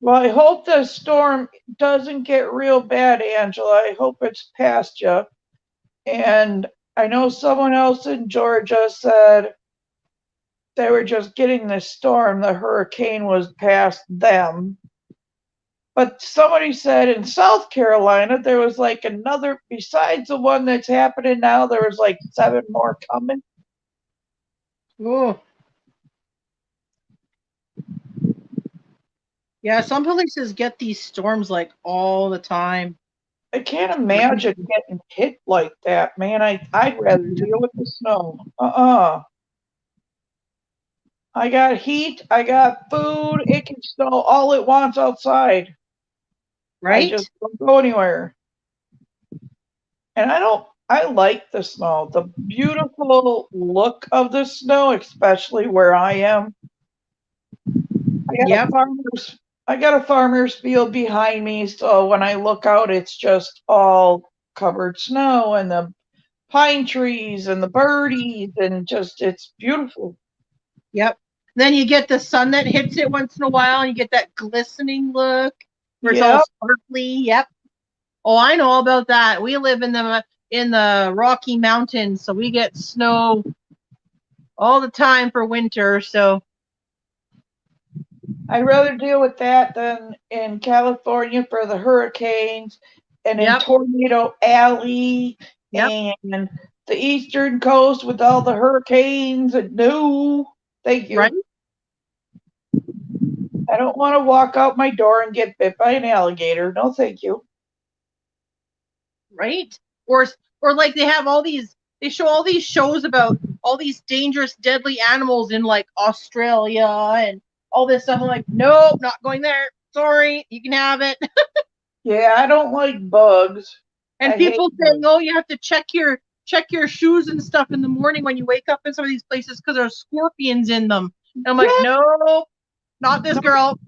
Well, I hope the storm doesn't get real bad, Angela. I hope it's past you. And I know someone else in Georgia said they were just getting the storm, the hurricane was past them. But somebody said in South Carolina there was like another, besides the one that's happening now, there was like 7 more coming. Oh. Yeah, some places get these storms like all the time. I can't imagine getting hit like that, man. I'd rather deal with the snow. I got heat, I got food, it can snow all it wants outside. I Right? just don't go anywhere. And I like the snow. The beautiful look of the snow, especially where I am. Yep. I got a farmer's field behind me, so when I look out, it's just all covered snow and the pine trees and the birdies and just it's beautiful. Yep. Then you get the sun that hits it once in a while and you get that glistening look where it's all Yep. sparkly. Yep. Oh, I know all about that. We live in the Rocky Mountains, so we get snow all the time for winter. So I'd rather deal with that than in California for the hurricanes and in Yep. Tornado Alley Yep. and the eastern coast with all the hurricanes and no, thank you. Right. I don't want to walk out my door and get bit by an alligator. No, thank you. Right. Or like they show all these shows about all these dangerous, deadly animals in like Australia and all this stuff. I'm like, nope, not going there. Sorry, you can have it. Yeah, I don't like bugs. And I people hate saying, bugs. oh, you have to check your shoes and stuff in the morning when you wake up in some of these places because there's scorpions in them. And I'm like, Yeah. no, Not this girl.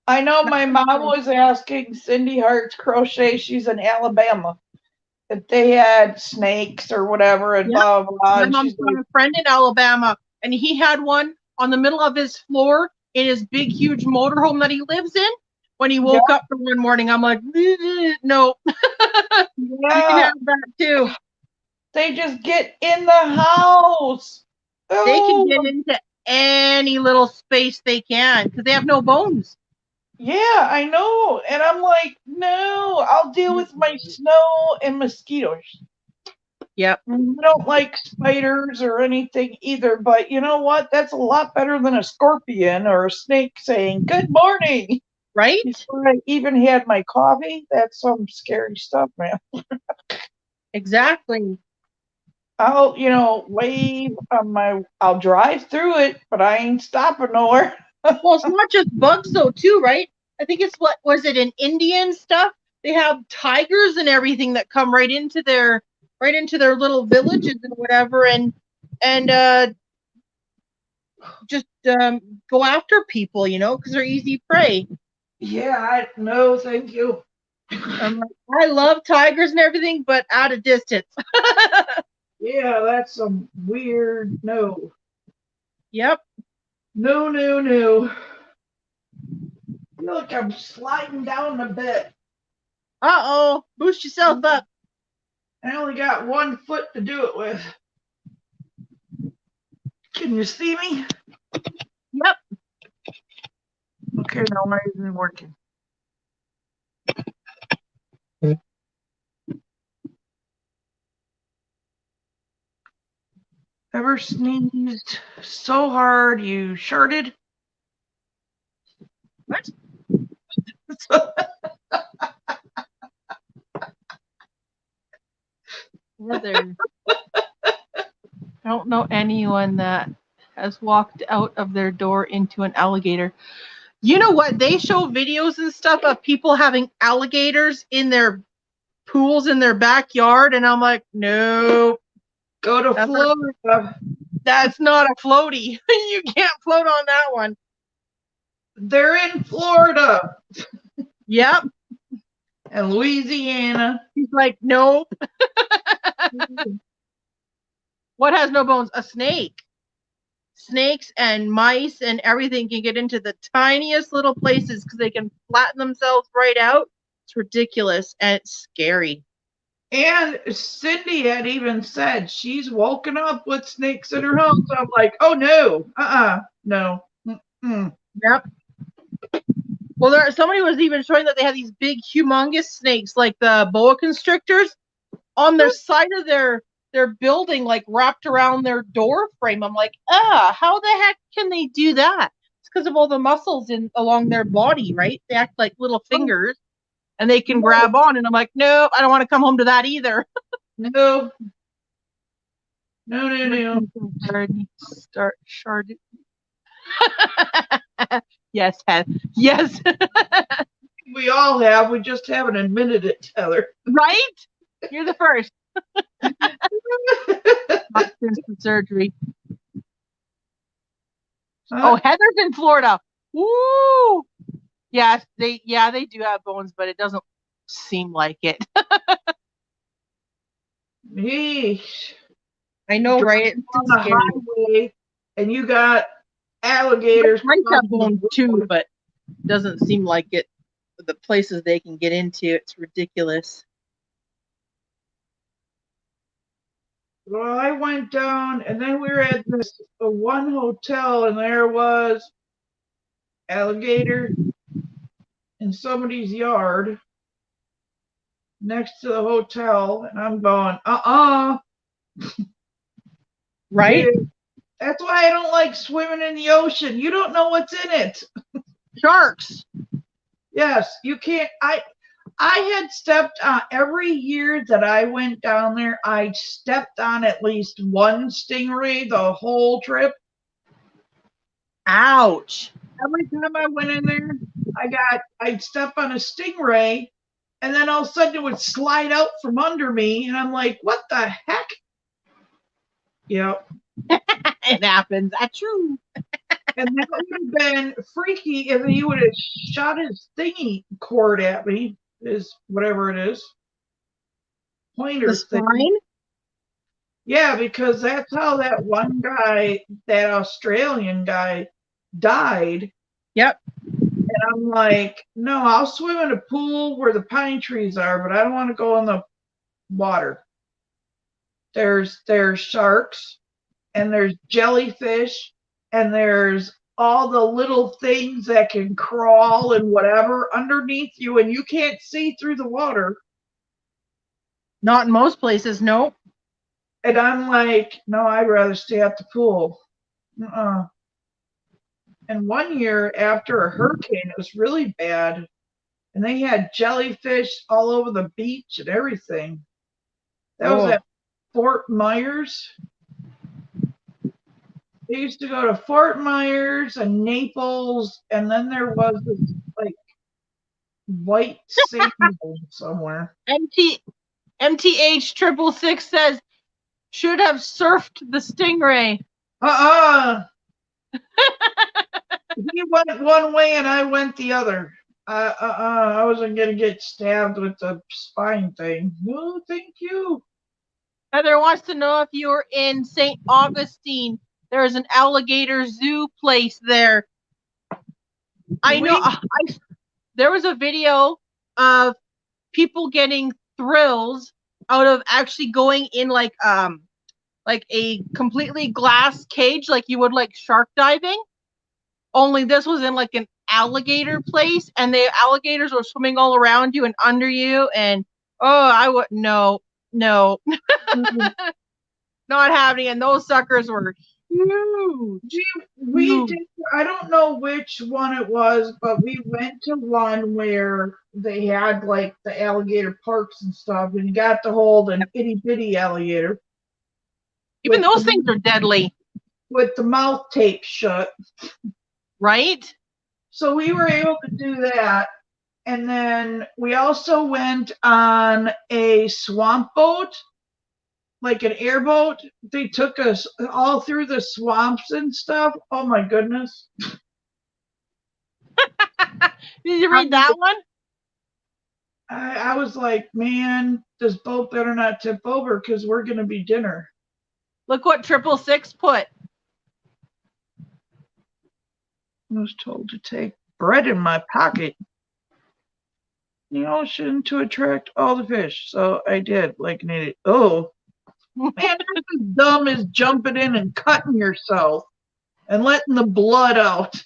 I know my mom was asking Cindy Hart's Crochet, she's in Alabama, if they had snakes or whatever and Yep. blah, blah, blah. My And mom's she's got like, a friend in Alabama, and he had one on the middle of his floor in his big, huge motorhome that he lives in. When he woke up for one morning, I'm like, no, you can yeah, have that too. they just get in the house. They can Oh, get into any little space they can because they have no bones. yeah, I know. And I'm like, no, I'll deal with my snow and mosquitoes. Yep. I don't like spiders or anything either, but you know what? That's a lot better than a scorpion or a snake saying, good morning. Right? Before I even had my coffee, that's some scary stuff, man. Exactly. I'll, wave on I'll drive through it, but I ain't stopping nowhere. Well, it's not just bugs though, too, right? I think it's what was it in Indian stuff? They have tigers and everything that come right into their little villages and whatever, and just go after people, because they're easy prey. Yeah, no, thank you. I love tigers and everything, but at a distance. Yeah, that's some weird no. Yep. No, no, no. I feel like I'm sliding down a bit. Uh-oh. Boost yourself up. I only got 1 foot to do it with. Can you see me? Yep. Okay, now my isn't working. Ever sneezed so hard you sharded? What? I don't know anyone that has walked out of their door into an alligator. You know what? They show videos and stuff of people having alligators in their pools in their backyard, and I'm like, no. Go to Florida. That's not a floaty. You can't float on that one. They're in Florida. Yep. And Louisiana. He's like, nope. What has no bones? A snake. Snakes and mice and everything can get into the tiniest little places because they can flatten themselves right out. It's ridiculous and it's scary. And Cindy had even said she's woken up with snakes in her home. So I'm like, oh no, no. Mm-mm. Yep. Well, somebody was even showing that they had these big, humongous snakes, like the boa constrictors, on their side of their building, like wrapped around their door frame. I'm like, how the heck can they do that? It's because of all the muscles along their body, right? They act like little fingers, and they can grab on. And I'm like, nope, I don't want to come home to that either. No. No. Start sharding. Yes, Heath. Yes. We all have. We just haven't admitted it to other. Right? You're the first. Not since the surgery. Oh, Heather's in Florida. Woo! Yes, they do have bones, but it doesn't seem like it. Yeesh. I know, right? It's On the highway, and you got alligators. Might have bones too, but doesn't seem like it. The places they can get into, it's ridiculous. Well, I went down, and then we were at this one hotel, and there was alligator in somebody's yard next to the hotel, and I'm going, Right? Dude, that's why I don't like swimming in the ocean. You don't know what's in it. Sharks. Yes, you can't. I had stepped on every year that I went down there. I stepped on at least one stingray the whole trip. Ouch. Every time I went in there, I'd step on a stingray, and then all of a sudden it would slide out from under me, and I'm like, what the heck? Yep. It happens. That's true. And that would have been freaky if he would have shot his thingy cord at me, is whatever it is. Pointer The thing. spine? Yeah, because that's how that one guy, that Australian guy, died. Yep. And I'm like, no, I'll swim in a pool where the pine trees are, but I don't want to go in the water. There's sharks, and there's jellyfish, and there's all the little things that can crawl and whatever underneath you, and you can't see through the water. Not in most places, no. And I'm like, no, I'd rather stay at the pool. Uh-uh. And one year after a hurricane, it was really bad. And they had jellyfish all over the beach and everything. That was at Fort Myers. They used to go to Fort Myers and Naples, and then there was this like white sand somewhere. MTH 666 says should have surfed the stingray. He went one way and I went the other. I wasn't gonna get stabbed with the spine thing. No, thank you. Heather wants to know if you were in St. Augustine. There's an alligator zoo place there. I know. There was a video of people getting thrills out of actually going in like a completely glass cage, like you would like shark diving. Only this was in like an alligator place, and the alligators were swimming all around you and under you. And I would no, not happening. And those suckers were huge. We did. I don't know which one it was, but we went to one where they had like the alligator parks and stuff, and you got to hold an itty bitty alligator. Even those things are deadly. With the mouth taped shut. Right? So we were able to do that. And then we also went on a swamp boat, like an airboat. They took us all through the swamps and stuff. Oh my goodness. Did you read that one? I was like, man, this boat better not tip over because we're going to be dinner. Look what 666 put. I was told to take bread in my pocket in the ocean to attract all the fish. So I did, like an idiot. Oh, man, that's as dumb as jumping in and cutting yourself and letting the blood out.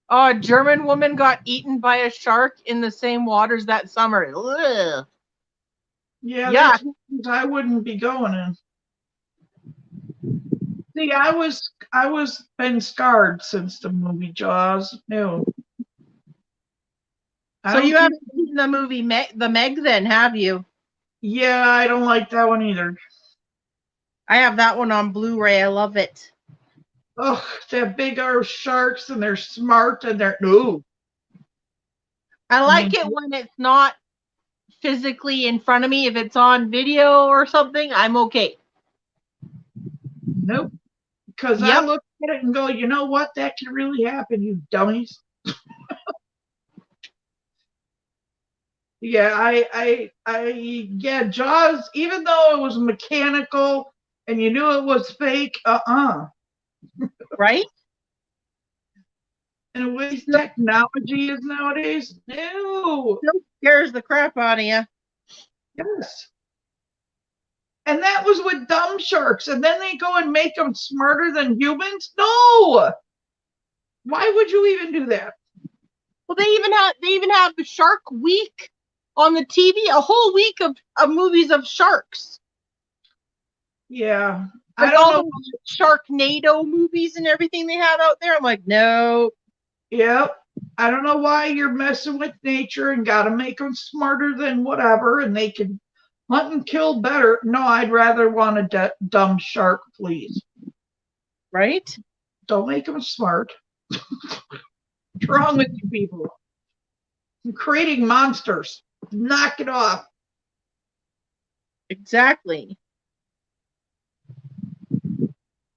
Oh, a German woman got eaten by a shark in the same waters that summer. Ugh. Yeah, that's I wouldn't be going in. See, I was been scarred since the movie Jaws. No. So you haven't seen the movie The Meg then, have you? Yeah, I don't like that one either. I have that one on Blu-ray. I love it. Oh, they're big old sharks and they're smart and they're no. I like it when it's not physically in front of me. If it's on video or something, I'm okay. Nope. Because I look at it and go, you know what? That can really happen, you dummies. Yeah, Jaws, even though it was mechanical and you knew it was fake, Right? And the way technology is nowadays, no. Still scares the crap out of you. Yes. And that was with dumb sharks. And then they go and make them smarter than humans? No. Why would you even do that? Well, they even have the Shark Week on the TV, a whole week of movies of sharks. Yeah. Like I don't know. Sharknado movies and everything they have out there. I'm like, no. Yep. I don't know why you're messing with nature and got to make them smarter than whatever, and they can hunt and kill better. No, I'd rather want a dumb shark, please. Right? Don't make them smart. What's wrong with you people? You're creating monsters. Knock it off. Exactly.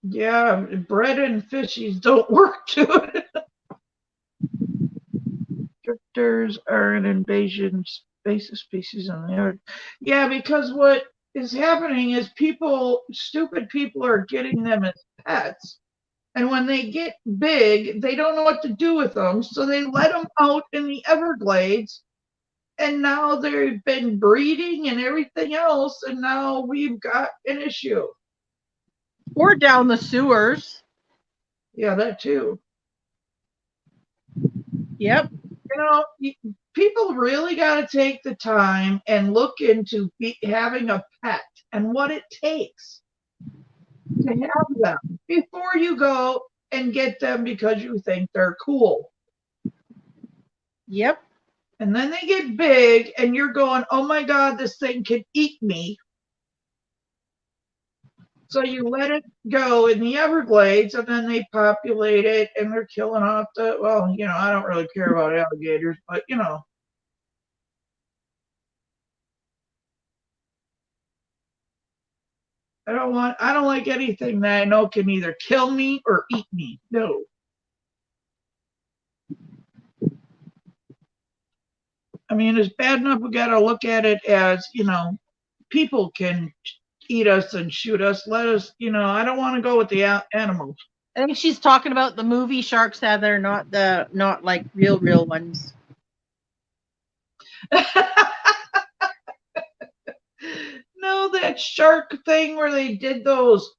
Yeah, bread and fishies don't work too. Drifters are an invasive species on the earth. Yeah, because what is happening is stupid people are getting them as pets. And when they get big, they don't know what to do with them. So they let them out in the Everglades. And now they've been breeding and everything else. And now we've got an issue. Or down the sewers. Yeah, that too. Yep. People really got to take the time and look into having a pet and what it takes to have them before you go and get them because you think they're cool. Yep. And then they get big and you're going, oh my God, this thing could eat me. So you let it go in the Everglades and then they populate it and they're killing off I don't really care about alligators, but I don't like anything that I know can either kill me or eat me. No. I mean, it's bad enough we got to look at it as, people can eat us and shoot us. Let us, I don't want to go with the animals. I think she's talking about the movie sharks that are not like real ones. No, that shark thing where they did those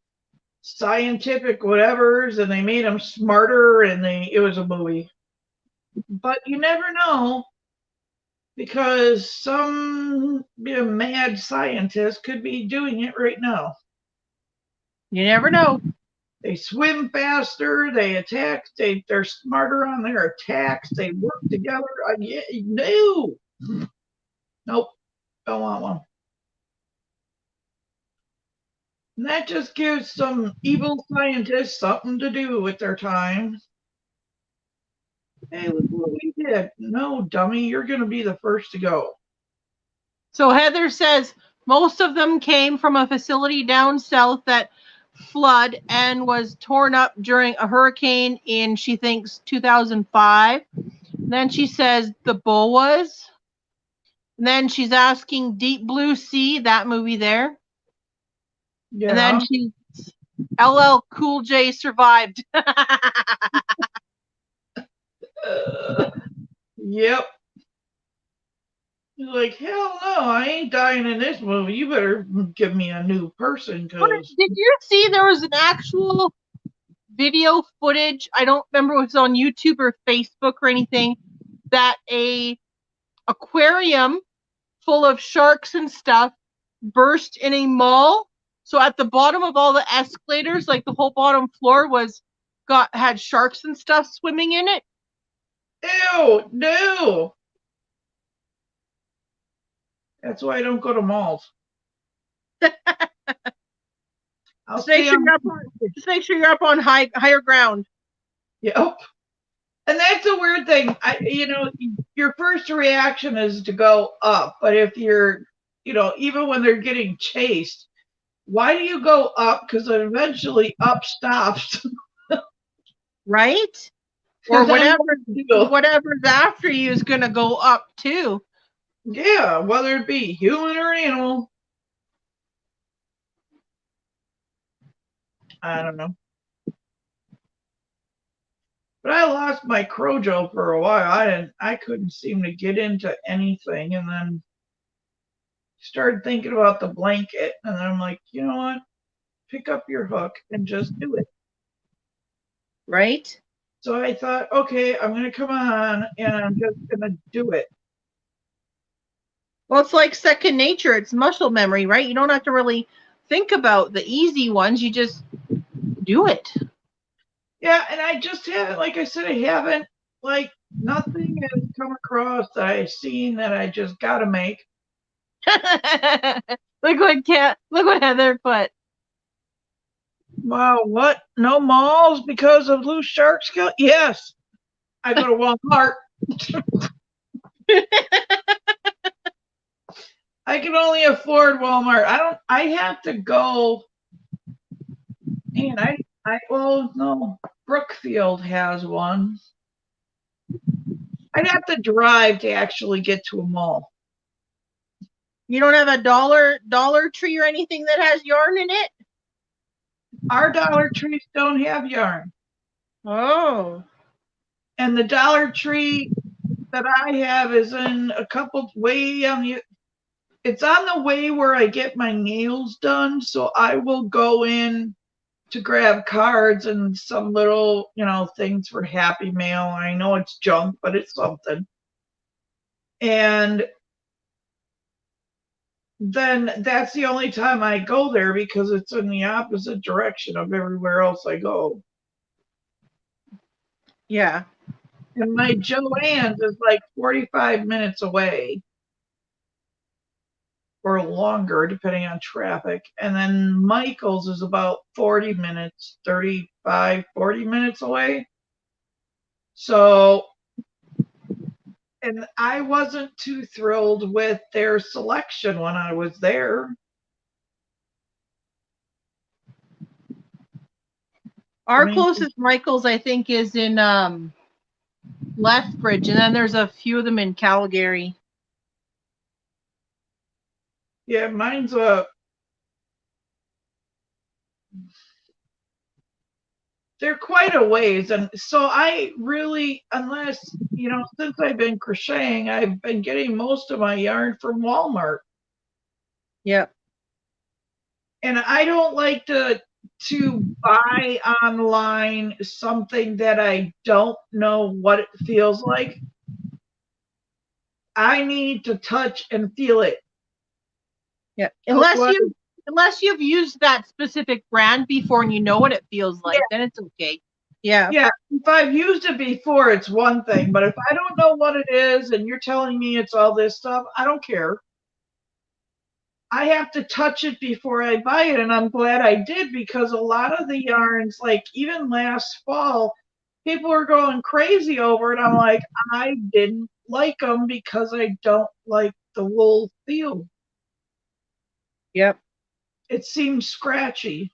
scientific whatevers and they made them smarter and it was a movie. But you never know because some mad scientist could be doing it right now. You never know. They swim faster, they attack, they're smarter on their attacks, they work together. No. Nope, don't want one. And that just gives some evil scientists something to do with their time. Hey, look what we did. No, dummy, you're going to be the first to go. So Heather says most of them came from a facility down south that flood and was torn up during a hurricane in, she thinks, 2005. Then she says the boas. And then she's asking Deep Blue Sea, that movie there. Yeah. And then she LL Cool J survived. Yep. He's like, hell no, I ain't dying in this movie. You better give me a new person. Cause Did you see there was an actual video footage? I don't remember if it was on YouTube or Facebook or anything, that a aquarium full of sharks and stuff burst in a mall. So at the bottom of all the escalators, like the whole bottom floor had sharks and stuff swimming in it. Ew, no. That's why I don't go to malls. Just make sure you're up on higher ground. Yep. And that's a weird thing. Your first reaction is to go up, but if you're, even when they're getting chased, why do you go up? Because eventually up stops. Right? Or whatever's after you is going to go up too. Yeah, whether it be human or animal. I don't know. But I lost my Crojo for a while. I couldn't seem to get into anything, and then started thinking about the blanket, and then I'm like, you know what? Pick up your hook and just do it. Right? So I thought, okay, I'm gonna come on and I'm just gonna do it. Well, it's like second nature. It's muscle memory, right? You don't have to really think about the easy ones. You just do it. Yeah, and I just haven't, like I said, I haven't, nothing has come across that I've seen that I just gotta make. Look what Heather put. Wow, what? No malls because of loose shark scale? Yes. I go to Walmart. I can only afford Walmart. I have to go. Man, Well, no, Brookfield has one. I'd have to drive to actually get to a mall. You don't have a Dollar Tree or anything that has yarn in it? Our Dollar Trees don't have yarn. Oh. And the Dollar Tree that I have is in a couple way on the it's on the way where I get my nails done, so I will go in to grab cards and some little, things for Happy Mail. I know it's junk, but it's something. And then that's the only time I go there because it's in the opposite direction of everywhere else I go. Yeah. And my Joann's is like 45 minutes away or longer, depending on traffic. And then Michael's is about 40 minutes, 35, 40 minutes away. So, and I wasn't too thrilled with their selection when I was there. Our closest Michael's, I think, is in Lethbridge, and then there's a few of them in Calgary. Yeah, mine's they're quite a ways. And so I really, unless, since I've been crocheting, I've been getting most of my yarn from Walmart. Yep. And I don't like to buy online something that I don't know what it feels like. I need to touch and feel it. Yeah. Unless you've used that specific brand before and you know what it feels like, then it's okay. Yeah. Yeah. If I've used it before, it's one thing. But if I don't know what it is and you're telling me it's all this stuff, I don't care. I have to touch it before I buy it. And I'm glad I did because a lot of the yarns, like even last fall, people were going crazy over it. I'm like, I didn't like them because I don't like the wool feel. Yep. It seems scratchy.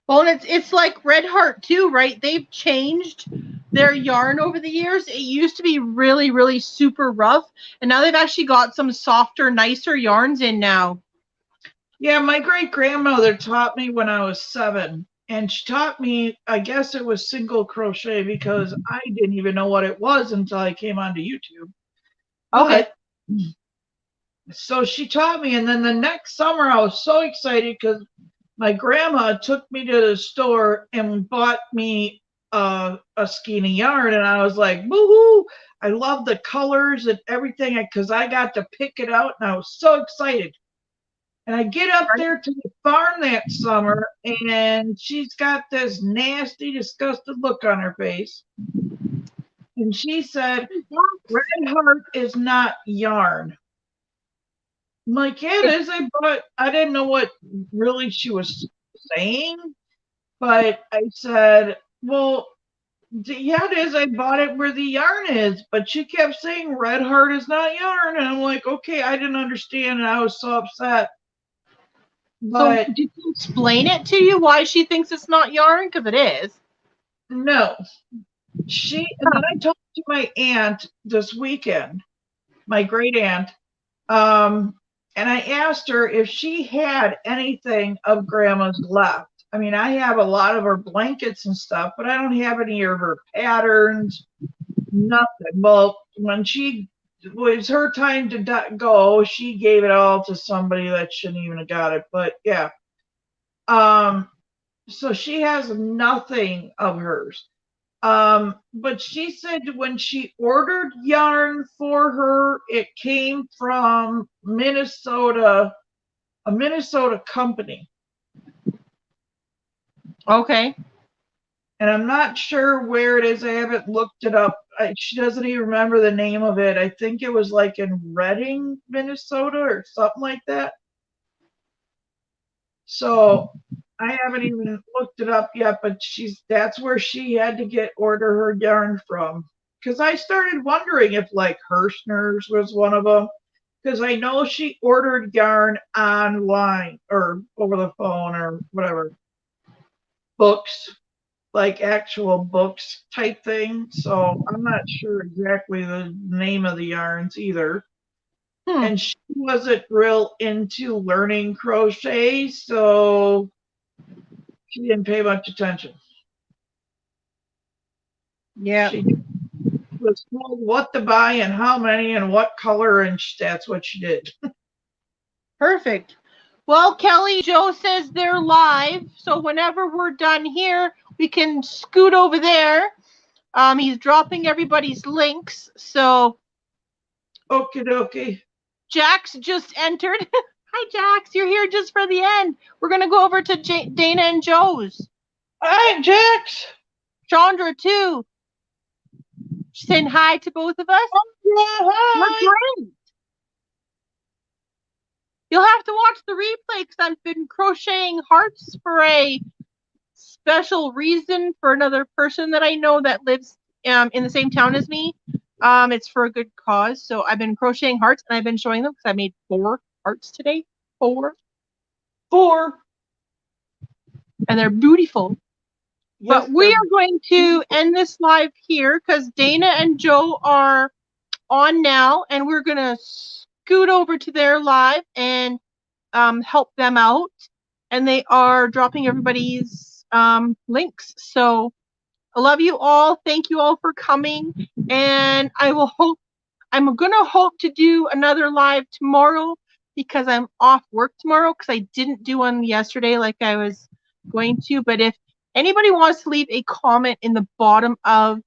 Well, and it's like Red Heart too, right? They've changed their yarn over the years. It used to be really, really super rough, and now they've actually got some softer, nicer yarns in now. Yeah, my great grandmother taught me when I was 7, and she taught me, I guess it was single crochet because I didn't even know what it was until I came onto YouTube. Okay. But, so she taught me, and then the next summer I was so excited because my grandma took me to the store and bought me a skein of yarn, and I was like, woohoo! I love the colors and everything because I got to pick it out, and I was so excited. And I get up there to the farm that summer, and she's got this nasty, disgusted look on her face. And she said, Red Heart is not yarn. I'm like, yeah, it is. I didn't know what really she was saying. But I said, well, yeah, it is. I bought it where the yarn is. But she kept saying Red Heart is not yarn. And I'm like, okay, I didn't understand. And I was so upset. But so did you explain it to you why she thinks it's not yarn? Because it is. No. And then I talked to my aunt this weekend, my great aunt, and I asked her if she had anything of Grandma's left. I mean, I have a lot of her blankets and stuff, but I don't have any of her patterns, nothing. Well, when it was her time to go, she gave it all to somebody that shouldn't even have got it. But yeah. So she has nothing of hers. But she said when she ordered yarn for her, it came from Minnesota, a Minnesota company. Okay. And I'm not sure where it is. I haven't looked it up. She doesn't even remember the name of it. I think it was like in Reading, Minnesota or something like that. So I haven't even looked it up yet, but that's where she had to order her yarn from. Because I started wondering if like Hirschner's was one of them. because I know she ordered yarn online or over the phone or whatever. Books, like actual books type thing. So I'm not sure exactly the name of the yarns either. And she wasn't real into learning crochet, so she didn't pay much attention. Yeah. She was told what to buy and how many and what color, and that's what she did. Perfect. Well, Kelly, Joe says they're live, so whenever we're done here, we can scoot over there. He's dropping everybody's links, so Okie dokie. Jax just entered. Hi, Jax. You're here just for the end. We're going to go over to Dana and Joe's. Hi, Jax. Chandra, too. She's saying hi to both of us. Hi. We're great. You'll have to watch the replay because I've been crocheting hearts for a special reason for another person that I know that lives in the same town as me. It's for a good cause. So I've been crocheting hearts and I've been showing them because I made 4 hearts today. 4. And they're beautiful. Yes, but we are going to end this live here because Dana and Joe are on now, and we're going to scoot over to their live and help them out. And they are dropping everybody's links. So I love you all. Thank you all for coming. And I'm going to hope to do another live tomorrow because I'm off work tomorrow because I didn't do one yesterday like I was going to. But if anybody wants to leave a comment in the bottom of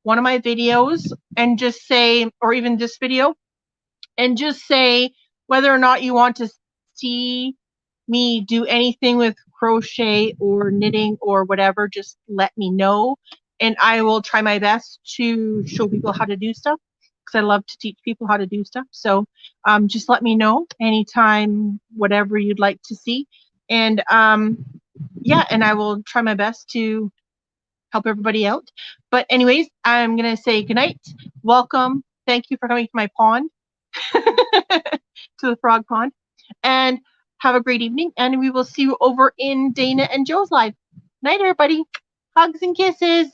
one of my videos and just say, or even this video, and just say whether or not you want to see me do anything with crochet or knitting or whatever, just let me know. And I will try my best to show people how to do stuff because I love to teach people how to do stuff. So just let me know anytime, whatever you'd like to see. And yeah, and I will try my best to help everybody out. But anyways, I'm going to say goodnight. Welcome. Thank you for coming to my pond, to the frog pond. And have a great evening. And we will see you over in Dana and Joe's live. Night, everybody. Hugs and kisses.